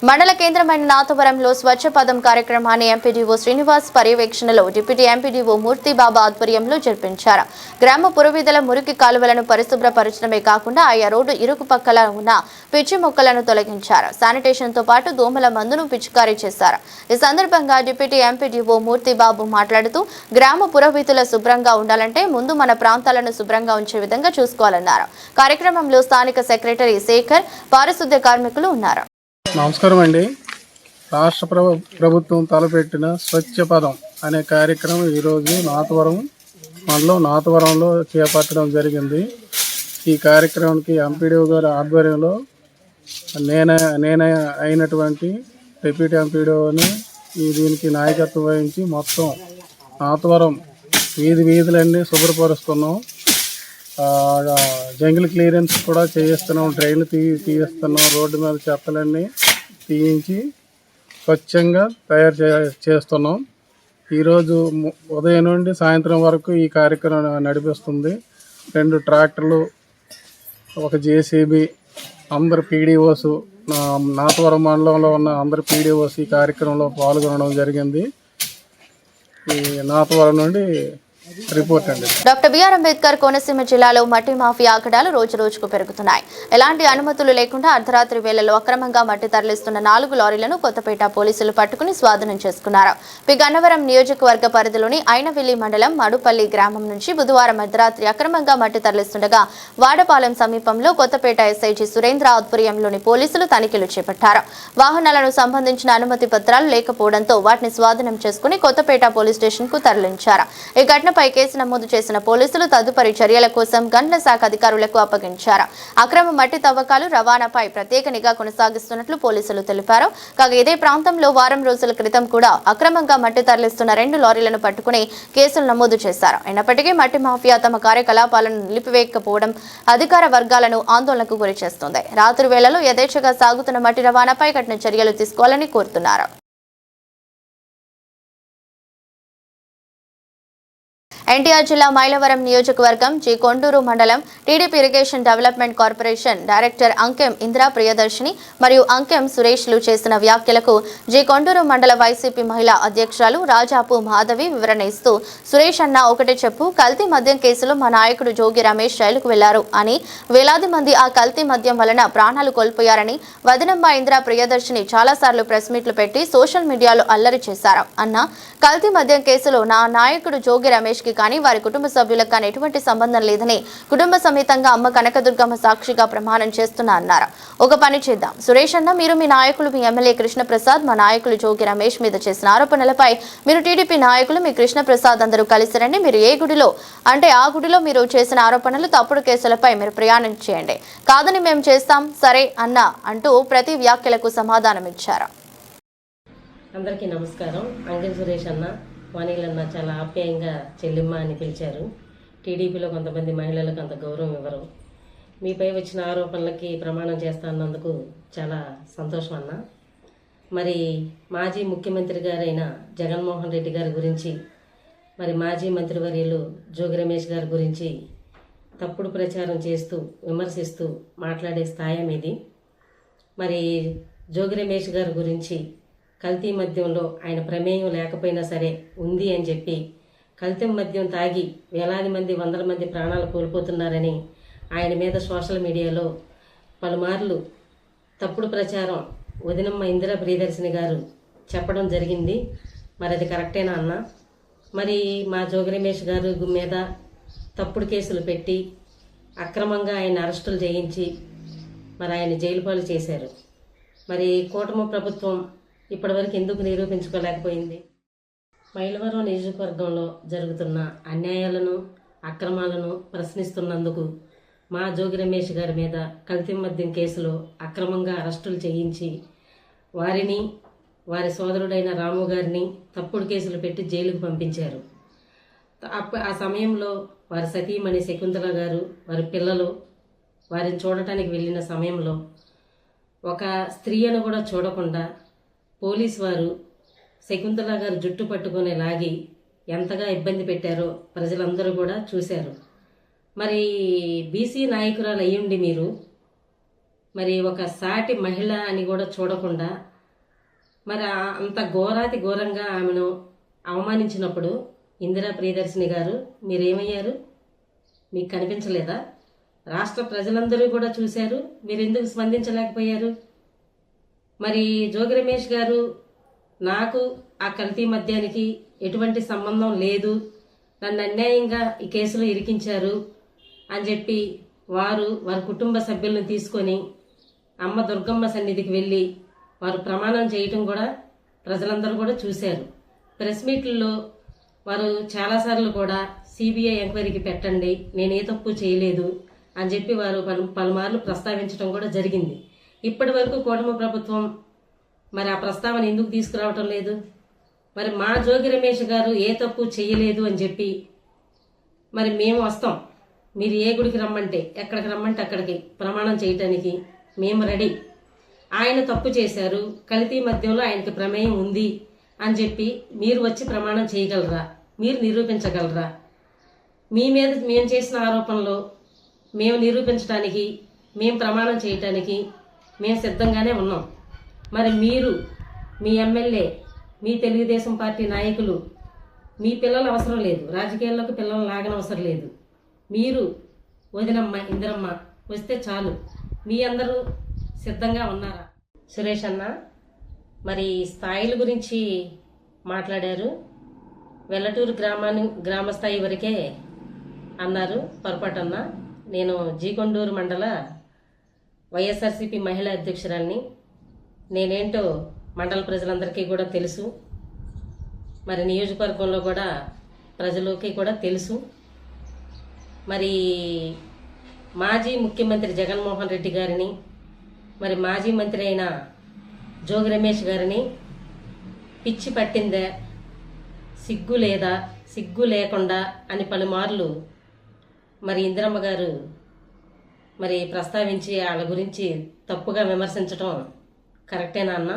మండల కేంద్రమైన నాతవరంలో స్వచ్ఛ పదం కార్యక్రమాన్ని ఎంపీడీఓ శ్రీనివాస్ పర్యవేక్షణలో డిప్యూటీ ఎంపీడీఓ మూర్తిబాబా ఆధ్వర్యంలో జరిపించారు. గ్రామ పురవీధుల మురికి కాలువలను పరిశుభ్రపరచడమే కాకుండా ఆయా రోడ్డు ఇరుకు పక్కల ఉన్న పిచ్చి మొక్కలను తొలగించారు. శానిటేషన్ తో పాటు దోమల మందును పిచికారీ చేశారు. ఈ సందర్భంగా డిప్యూటీ ఎంపీడీఓ మూర్తిబాబు మాట్లాడుతూ గ్రామ పురవీధుల శుభ్రంగా ఉండాలంటే ముందు మన ప్రాంతాలను శుభ్రంగా ఉంచే విధంగా చూసుకోవాలన్నారు. కార్యక్రమంలో స్థానిక సెక్రటరీ శేఖర్, పారిశుద్ధ్య కార్మికులు ఉన్నారు. నమస్కారం అండి. రాష్ట్ర ప్రభుత్వం తలపెట్టిన స్వచ్ఛ పదం అనే కార్యక్రమం ఈరోజు నాతవరం మండలం నాతవరంలో చేపట్టడం జరిగింది. ఈ కార్యక్రమానికి ఎంపీడీఓ గారి ఆధ్వర్యంలో నేనే అయినటువంటి డిప్యూటీ ఎంపీడీఓని దీనికి నాయకత్వం వహించి మొత్తం నాతవరం వీధులన్నీ శుభ్రపరుస్తున్నాం. జంగిల్ క్లియరెన్స్ కూడా చేయిస్తున్నాం. డ్రైన్లు తీయిస్తున్నాం. రోడ్డు మీద చెత్తలన్నీ తీయించి స్వచ్ఛంగా తయారు చేస్తున్నాం. ఈరోజు ఉదయం నుండి సాయంత్రం వరకు ఈ కార్యక్రమం నడిపిస్తుంది. 2 ట్రాక్టర్లు, ఒక జేసీబీ, అందరు పీడీఓస్, నాతవరం మండలంలో ఉన్న అందరు పీడీఓస్ ఈ కార్యక్రమంలో పాల్గొనడం జరిగింది. ఈ నాతవరం నుండి రిపోర్ట్ అండి. డాక్టర్ బిఆర్ అంబేద్కర్ కోనసీమ జిల్లాలో మట్టి మాఫియా ఆగడాలు రోజు రోజుకు పెరుగుతున్నాయి. ఎలాంటి అనుమతులు లేకుండా అర్ధరాత్రి వేళల్లో అక్రమంగా మట్టి తరలిస్తున్న 4 లారీలను కొత్తపేట పోలీసులు పట్టుకుని స్వాధీనం చేసుకున్నారు. గన్నవరం నియోజకవర్గ పరిధిలోని ఐనవిల్లి మండలం మడుపల్లి గ్రామం నుంచి బుధవారం అర్ధరాత్రి అక్రమంగా మట్టి తరలిస్తుండగా వాడపాలెం సమీపంలో కొత్తపేట ఎస్ఐజీ సురేంద్ర ఆధ్వర్యంలోని పోలీసులు తనిఖీలు చేపట్టారు. వాహనాలను సంబంధించిన అనుమతి పత్రాలు లేకపోవడంతో వాటిని స్వాధీనం చేసుకుని కొత్తపేట పోలీస్ స్టేషన్ కు తరలించారు. ఈ ఘటనపై కేసు నమోదు చేసిన పోలీసులు తదుపరి చర్యల కోసం గన్ల శాఖ అధికారులకు అప్పగించారు. అక్రమ మట్టి తవ్వకాలు, రవాణాపై ప్రత్యేక నిఘా కొనసాగిస్తున్నట్లు పోలీసులు తెలిపారు. కాగా ఇదే ప్రాంతంలో వారం రోజుల క్రితం కూడా అక్రమంగా మట్టి తరలిస్తున్న 2 లారీలను పట్టుకుని కేసులు నమోదు చేశారు. అయినప్పటికీ మట్టి మాఫియా తమ కార్యకలాపాలను నిలిపివేయకపోవడం అధికార వర్గాలను ఆందోళనకు గురి చేస్తోంది. రాత్రి వేళలో యథేచ్ఛగా సాగుతున్న మట్టి రవాణాపై కఠిన చర్యలు తీసుకోవాలని కోరుతున్నారు. ఎన్టీఆర్ జిల్లా మైలవరం నియోజకవర్గం జి కొండూరు మండలం TDP irrigation development corporation director Ankem Indira Priyadarshini మరియు అంకెం సురేష్లు చేసిన వ్యాఖ్యలకు జి కొండూరు మండల వైసీపీ మహిళా అధ్యక్షురాలు రాజాపు మాధవి వివరణ ఇస్తూ, సురేష్ అన్న ఒకటే చెప్పు, కల్తీ మద్యం కేసులో మా నాయకుడు జోగి రమేష్ జైలుకు వెళ్లారు అని, వేలాది మంది ఆ కల్తీ మద్యం వలన ప్రాణాలు కోల్పోయారని వదనమ్మ ఇందిరా ప్రియదర్శిని చాలాసార్లు ప్రెస్ మీట్లు పెట్టి సోషల్ మీడియాలో అల్లరి చేశారు అన్న. కల్తీ మద్యం కేసులో నా నాయకుడు జోగి రమేష్ కి కానీ వారి కుటుంబ సభ్యులకు కానీ ఎటువంటి సంబంధం లేదని కుటుంబ సమేతంగా అమ్మ కనకదుర్గమ్మ సాక్షిగా ప్రమాణం చేస్తున్నా అన్నారు. ఒక పని చేద్దాం సురేష్ అన్న, మీరు మీ నాయకులు మీ ఎమ్మెల్యే కృష్ణప్రసాద్ మా నాయకులు జోగి రమేష్ మీద చేసిన ఆరోపణలపై మీరు టీడీపీ నాయకులు మీ కృష్ణప్రసాద్ అందరూ కలిసి రండి. మీరు ఏ గుడిలో అంటే ఆ గుడిలో మీరు చేసిన ఆరోపణలు తప్పుడు కేసులపై మీరు ప్రయాణం చేయండి, కాదని మేము చేస్తాం సరే అన్న అంటూ ప్రతి వ్యాఖ్యలకు సమాధానం ఇచ్చారు. అందరికీ నమస్కారం. అంకెం సురేష్ అన్న, వాణిలన్న చాలా ఆప్యాయంగా చెల్లిమ్మ అని పిలిచారు. టీడీపీలో కొంతమంది మహిళలకు అంత గౌరవం ఇవ్వరు. మీపై వచ్చిన ఆరోపణలకి ప్రమాణం చేస్తానందుకు చాలా సంతోషం అన్న. మరి మాజీ ముఖ్యమంత్రి గారైన జగన్మోహన్ రెడ్డి గారి గురించి, మరి మాజీ మంత్రివర్యులు జోగి రమేష్ గారి గురించి తప్పుడు ప్రచారం చేస్తూ విమర్శిస్తూ మాట్లాడే స్థాయి ఇది. మరి జోగి రమేష్ గారి గురించి కల్తీ మద్యంలో ఆయన ప్రమేయం లేకపోయినా సరే ఉంది అని చెప్పి, కల్తీ మద్యం తాగి వేలాది మంది, వందల మంది ప్రాణాలు కోల్పోతున్నారని ఆయన మీద సోషల్ మీడియాలో పలుమార్లు తప్పుడు ప్రచారం వదినమ్మ ఇందిరా ప్రియదర్శిని గారు చెప్పడం జరిగింది. మరి అది కరెక్టేనా అన్న? మరి మా జోగి రమేష్ గారు మీద తప్పుడు కేసులు పెట్టి అక్రమంగా ఆయన అరెస్టులు చేయించి మరి ఆయన జైలు పాలు చేశారు. మరి కూటమి ప్రభుత్వం ఇప్పటివరకు ఎందుకు నిరూపించుకోలేకపోయింది? మైలవరం నియోజకవర్గంలో జరుగుతున్న అన్యాయాలను, అక్రమాలను ప్రశ్నిస్తున్నందుకు మా జోగి రమేష్ గారి మీద కల్తీ మద్యం కేసులో అక్రమంగా అరెస్టులు చేయించి వారిని, వారి సోదరుడైన రాము గారిని తప్పుడు కేసులు పెట్టి జైలుకు పంపించారు. ఆ సమయంలో వారి సతీమణి శకుంతల గారు, వారి పిల్లలు వారిని చూడటానికి వెళ్ళిన సమయంలో ఒక స్త్రీ అని కూడా చూడకుండా పోలీసు వారు శకుంతల గారు జుట్టు పట్టుకొని లాగి ఎంతగా ఇబ్బంది పెట్టారో ప్రజలందరూ కూడా చూశారు. మరి బీసీ నాయకురాలు అయ్యుండి మీరు మరి ఒక సాటి మహిళ అని కూడా చూడకుండా మరి అంత ఘోరాతి ఘోరంగా ఆమెను అవమానించినప్పుడు ఇందిరా ప్రియదర్శిని గారు మీరేమయ్యారు? మీకు కనిపించలేదా? రాష్ట్ర ప్రజలందరూ కూడా చూశారు, మీరు ఎందుకు స్పందించలేకపోయారు? మరి జోగి రమేష్ గారు నాకు ఆ కల్తీ మద్యానికి ఎటువంటి సంబంధం లేదు, నన్ను అన్యాయంగా ఈ కేసులో ఇరికించారు అని చెప్పి వారి కుటుంబ సభ్యులను తీసుకొని అమ్మ దుర్గమ్మ సన్నిధికి వెళ్ళి వారు ప్రమాణం చేయటం కూడా ప్రజలందరూ కూడా చూశారు. ప్రెస్ మీట్లలో వారు చాలాసార్లు కూడా సిబిఐ ఎంక్వైరీకి పెట్టండి, నేనే తప్పు చేయలేదు అని చెప్పి వారు పలుమార్లు ప్రస్తావించడం కూడా జరిగింది. ఇప్పటి వరకు కూటమి ప్రభుత్వం మరి ఆ ప్రస్తావన ఎందుకు తీసుకురావటం లేదు? మరి మా జోగి రమేష్ గారు ఏ తప్పు చేయలేదు అని చెప్పి మరి మేము వస్తాం. మీరు ఏ గుడికి రమ్మంటే ఎక్కడికి రమ్మంటే అక్కడికి ప్రమాణం చేయటానికి మేము రెడీ. ఆయన తప్పు చేశారు, కల్తీ మద్యంలో ఆయనకి ప్రమేయం ఉంది అని చెప్పి మీరు వచ్చి ప్రమాణం చేయగలరా? మీరు నిరూపించగలరా? మీ మీద మేము చేసిన ఆరోపణలు మేము నిరూపించడానికి, మేము ప్రమాణం చేయటానికి మేము సిద్ధంగానే ఉన్నాం. మరి మీరు, మీ ఎమ్మెల్యే, మీ తెలుగుదేశం పార్టీ నాయకులు, మీ పిల్లలు అవసరం లేదు, రాజకీయాల్లోకి పిల్లలు లాగనవసరం లేదు. మీరు వదినమ్మ, ఇందిరమ్మ వస్తే చాలు. మీ అందరూ సిద్ధంగా ఉన్నారా? సురేష్ అన్న మరి స్థాయిల గురించి మాట్లాడారు. వెల్లటూరు గ్రామ స్థాయి వరకే అన్నారు. పొరపాటు అన్న. నేను జీకొండూరు మండల వైఎస్ఆర్సీపీ మహిళా అధ్యక్షురాలిని. నేనేంటో మండల ప్రజలందరికీ కూడా తెలుసు, మరి నియోజకవర్గంలో కూడా ప్రజలకి కూడా తెలుసు. మరి మాజీ ముఖ్యమంత్రి జగన్మోహన్ రెడ్డి గారిని, మరి మాజీ మంత్రి అయిన జోగి రమేష్ గారిని పిచ్చి పట్టిందా, సిగ్గు లేదా, సిగ్గు లేకుండా అని పలుమార్లు మరి ఇందిరమ్మ గారు మరి ప్రస్తావించి వాళ్ళ గురించి తప్పుగా విమర్శించడం కరెక్టేనా అన్న?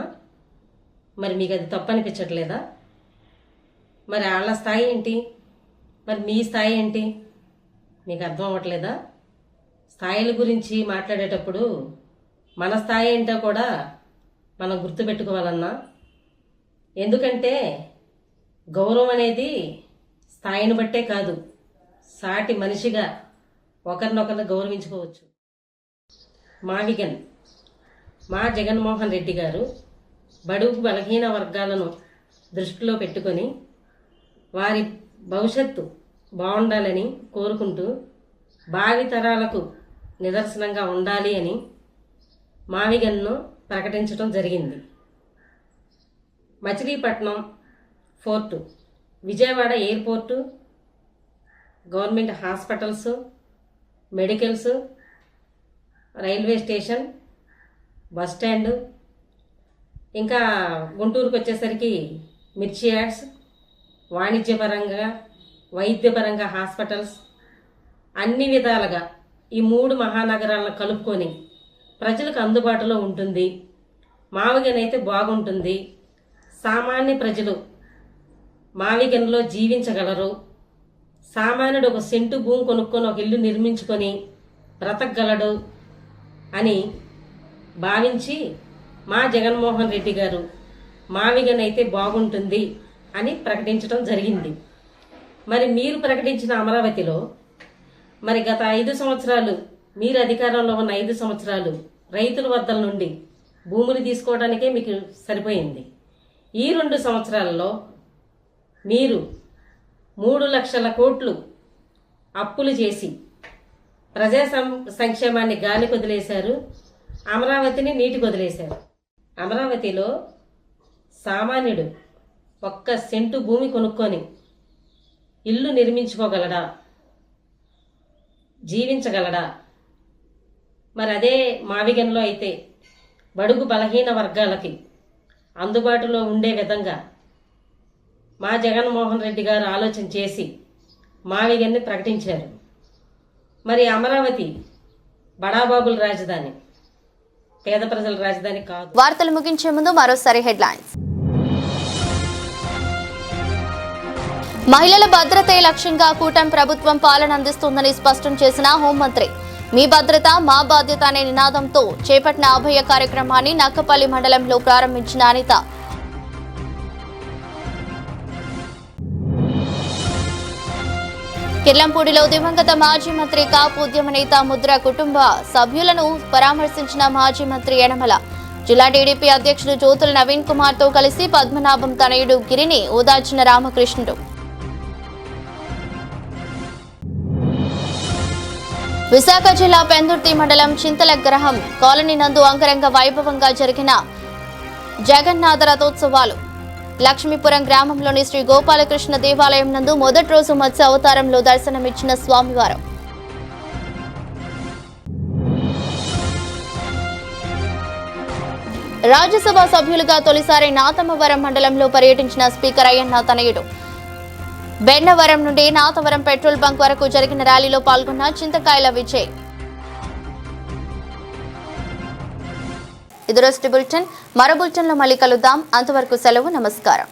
మరి మీకు అది తప్పు అనిపించట్లేదా? మరి వాళ్ళ స్థాయి ఏంటి, మరి మీ స్థాయి ఏంటి మీకు అర్థం అవ్వట్లేదా? స్థాయిల గురించి మాట్లాడేటప్పుడు మన స్థాయి ఏంటో కూడా మనం గుర్తుపెట్టుకోవాలన్నా. ఎందుకంటే గౌరవం అనేది స్థాయిని బట్టే కాదు, సాటి మనిషిగా ఒకరినొకరిని గౌరవించుకోవచ్చు. మావిగన్ మా జగన్మోహన్ రెడ్డి గారు బడుగు బలహీన వర్గాలను దృష్టిలో పెట్టుకొని వారి భవిష్యత్తు బాగుండాలని కోరుకుంటూ భావితరాలకు నిదర్శనంగా ఉండాలి అని మావిగన్ను ప్రకటించడం జరిగింది. Machilipatnam fort, Vijayawada airport, government hospitals, medicals, railway station, bus stand, ఇంకా గుంటూరుకు వచ్చేసరికి మిర్చి యాడ్స్, వాణిజ్యపరంగా వైద్యపరంగా హాస్పిటల్స్, అన్ని విధాలుగా ఈ 3 మహానగరాలను కలుపుకొని ప్రజలకు అందుబాటులో ఉంటుంది. మావిగనైతే బాగుంటుంది. సామాన్య ప్రజలు మావిగన్లో జీవించగలరు. సామాన్యుడు ఒక సెంటు భూమి కొనుక్కొని ఒక ఇల్లు నిర్మించుకొని బ్రతకగలడు అని భావించి మా జగన్మోహన్ రెడ్డి గారు మావిగనైతే బాగుంటుంది అని ప్రకటించడం జరిగింది. మరి మీరు ప్రకటించిన అమరావతిలో మరి గత 5 సంవత్సరాలు, మీరు అధికారంలో ఉన్న 5 సంవత్సరాలు రైతుల వద్దల నుండి భూములు తీసుకోవడానికే మీకు సరిపోయింది. ఈ 2 సంవత్సరాల్లో మీరు 3 లక్షల కోట్లు అప్పులు చేసి ప్రజా సంక్షేమాన్ని గాలికి వదిలేశారు, అమరావతిని నీటికి వదిలేశారు. అమరావతిలో సామాన్యుడు ఒక్క సెంటు భూమి కొనుక్కొని ఇల్లు నిర్మించుకోగలడా, జీవించగలడా? మరి అదే మావిగన్లో అయితే బడుగు బలహీన వర్గాలకి అందుబాటులో ఉండే విధంగా మా జగన్మోహన్ రెడ్డి గారు ఆలోచన చేసి మావిగన్ని ప్రకటించారు. మరి అమరావతి బడాబాబుల రాజధాని, పేద ప్రజల రాజధాని కాదు. వార్తలు ముగించే ముందు మరోసారి హెడ్లైన్స్. మహిళల భద్రతే లక్ష్యంగా కూటమి ప్రభుత్వం పాలన అందిస్తుందని స్పష్టం చేసిన హోంమంత్రి. మీ భద్రత మా బాధ్యత అనే నినాదంతో చేపట్టిన అభయ కార్యక్రమాన్ని నక్కపల్లి మండలంలో ప్రారంభించిన అనిత. కిర్లంపూడిలో దివంగత మాజీ మంత్రి కాపు ఉద్యమ నేత ముద్ర కుటుంబ సభ్యులను పరామర్శించిన మాజీ మంత్రి యనమల. జిల్లా టీడీపీ అధ్యక్షుడు జ్యోతుల నవీన్ కుమార్ తో కలిసి పద్మనాభం తనయుడు గిరిని ఓదార్చిన రామకృష్ణుడు. విశాఖ జిల్లా పెందుర్తి మండలం చింతలగ్రహం కాలనీ నందు అంగరంగ వైభవంగా జరిగిన జగన్నాథ రథోత్సవాలు. లక్ష్మీపురం గ్రామంలోని శ్రీ గోపాలకృష్ణ దేవాలయం నందు మొదటి రోజు మత్స్య అవతారంలో దర్శనమిచ్చిన స్వామివారు. రాజ్యసభ సభ్యులుగా తొలిసారి నాతమ్మవరం మండలంలో పర్యటించిన స్పీకర్ అయ్యన్న తనయుడు. బెన్నవరం నుండి నాతవరం పెట్రోల్ బంక్ వరకు జరిగిన ర్యాలీలో పాల్గొన్న చింతకాయల విజయ్. ఇది రోజు బులెటిన్. మరో బులెటిన్లో మళ్ళీ కలుద్దాం. అంతవరకు సెలవు. నమస్కారం.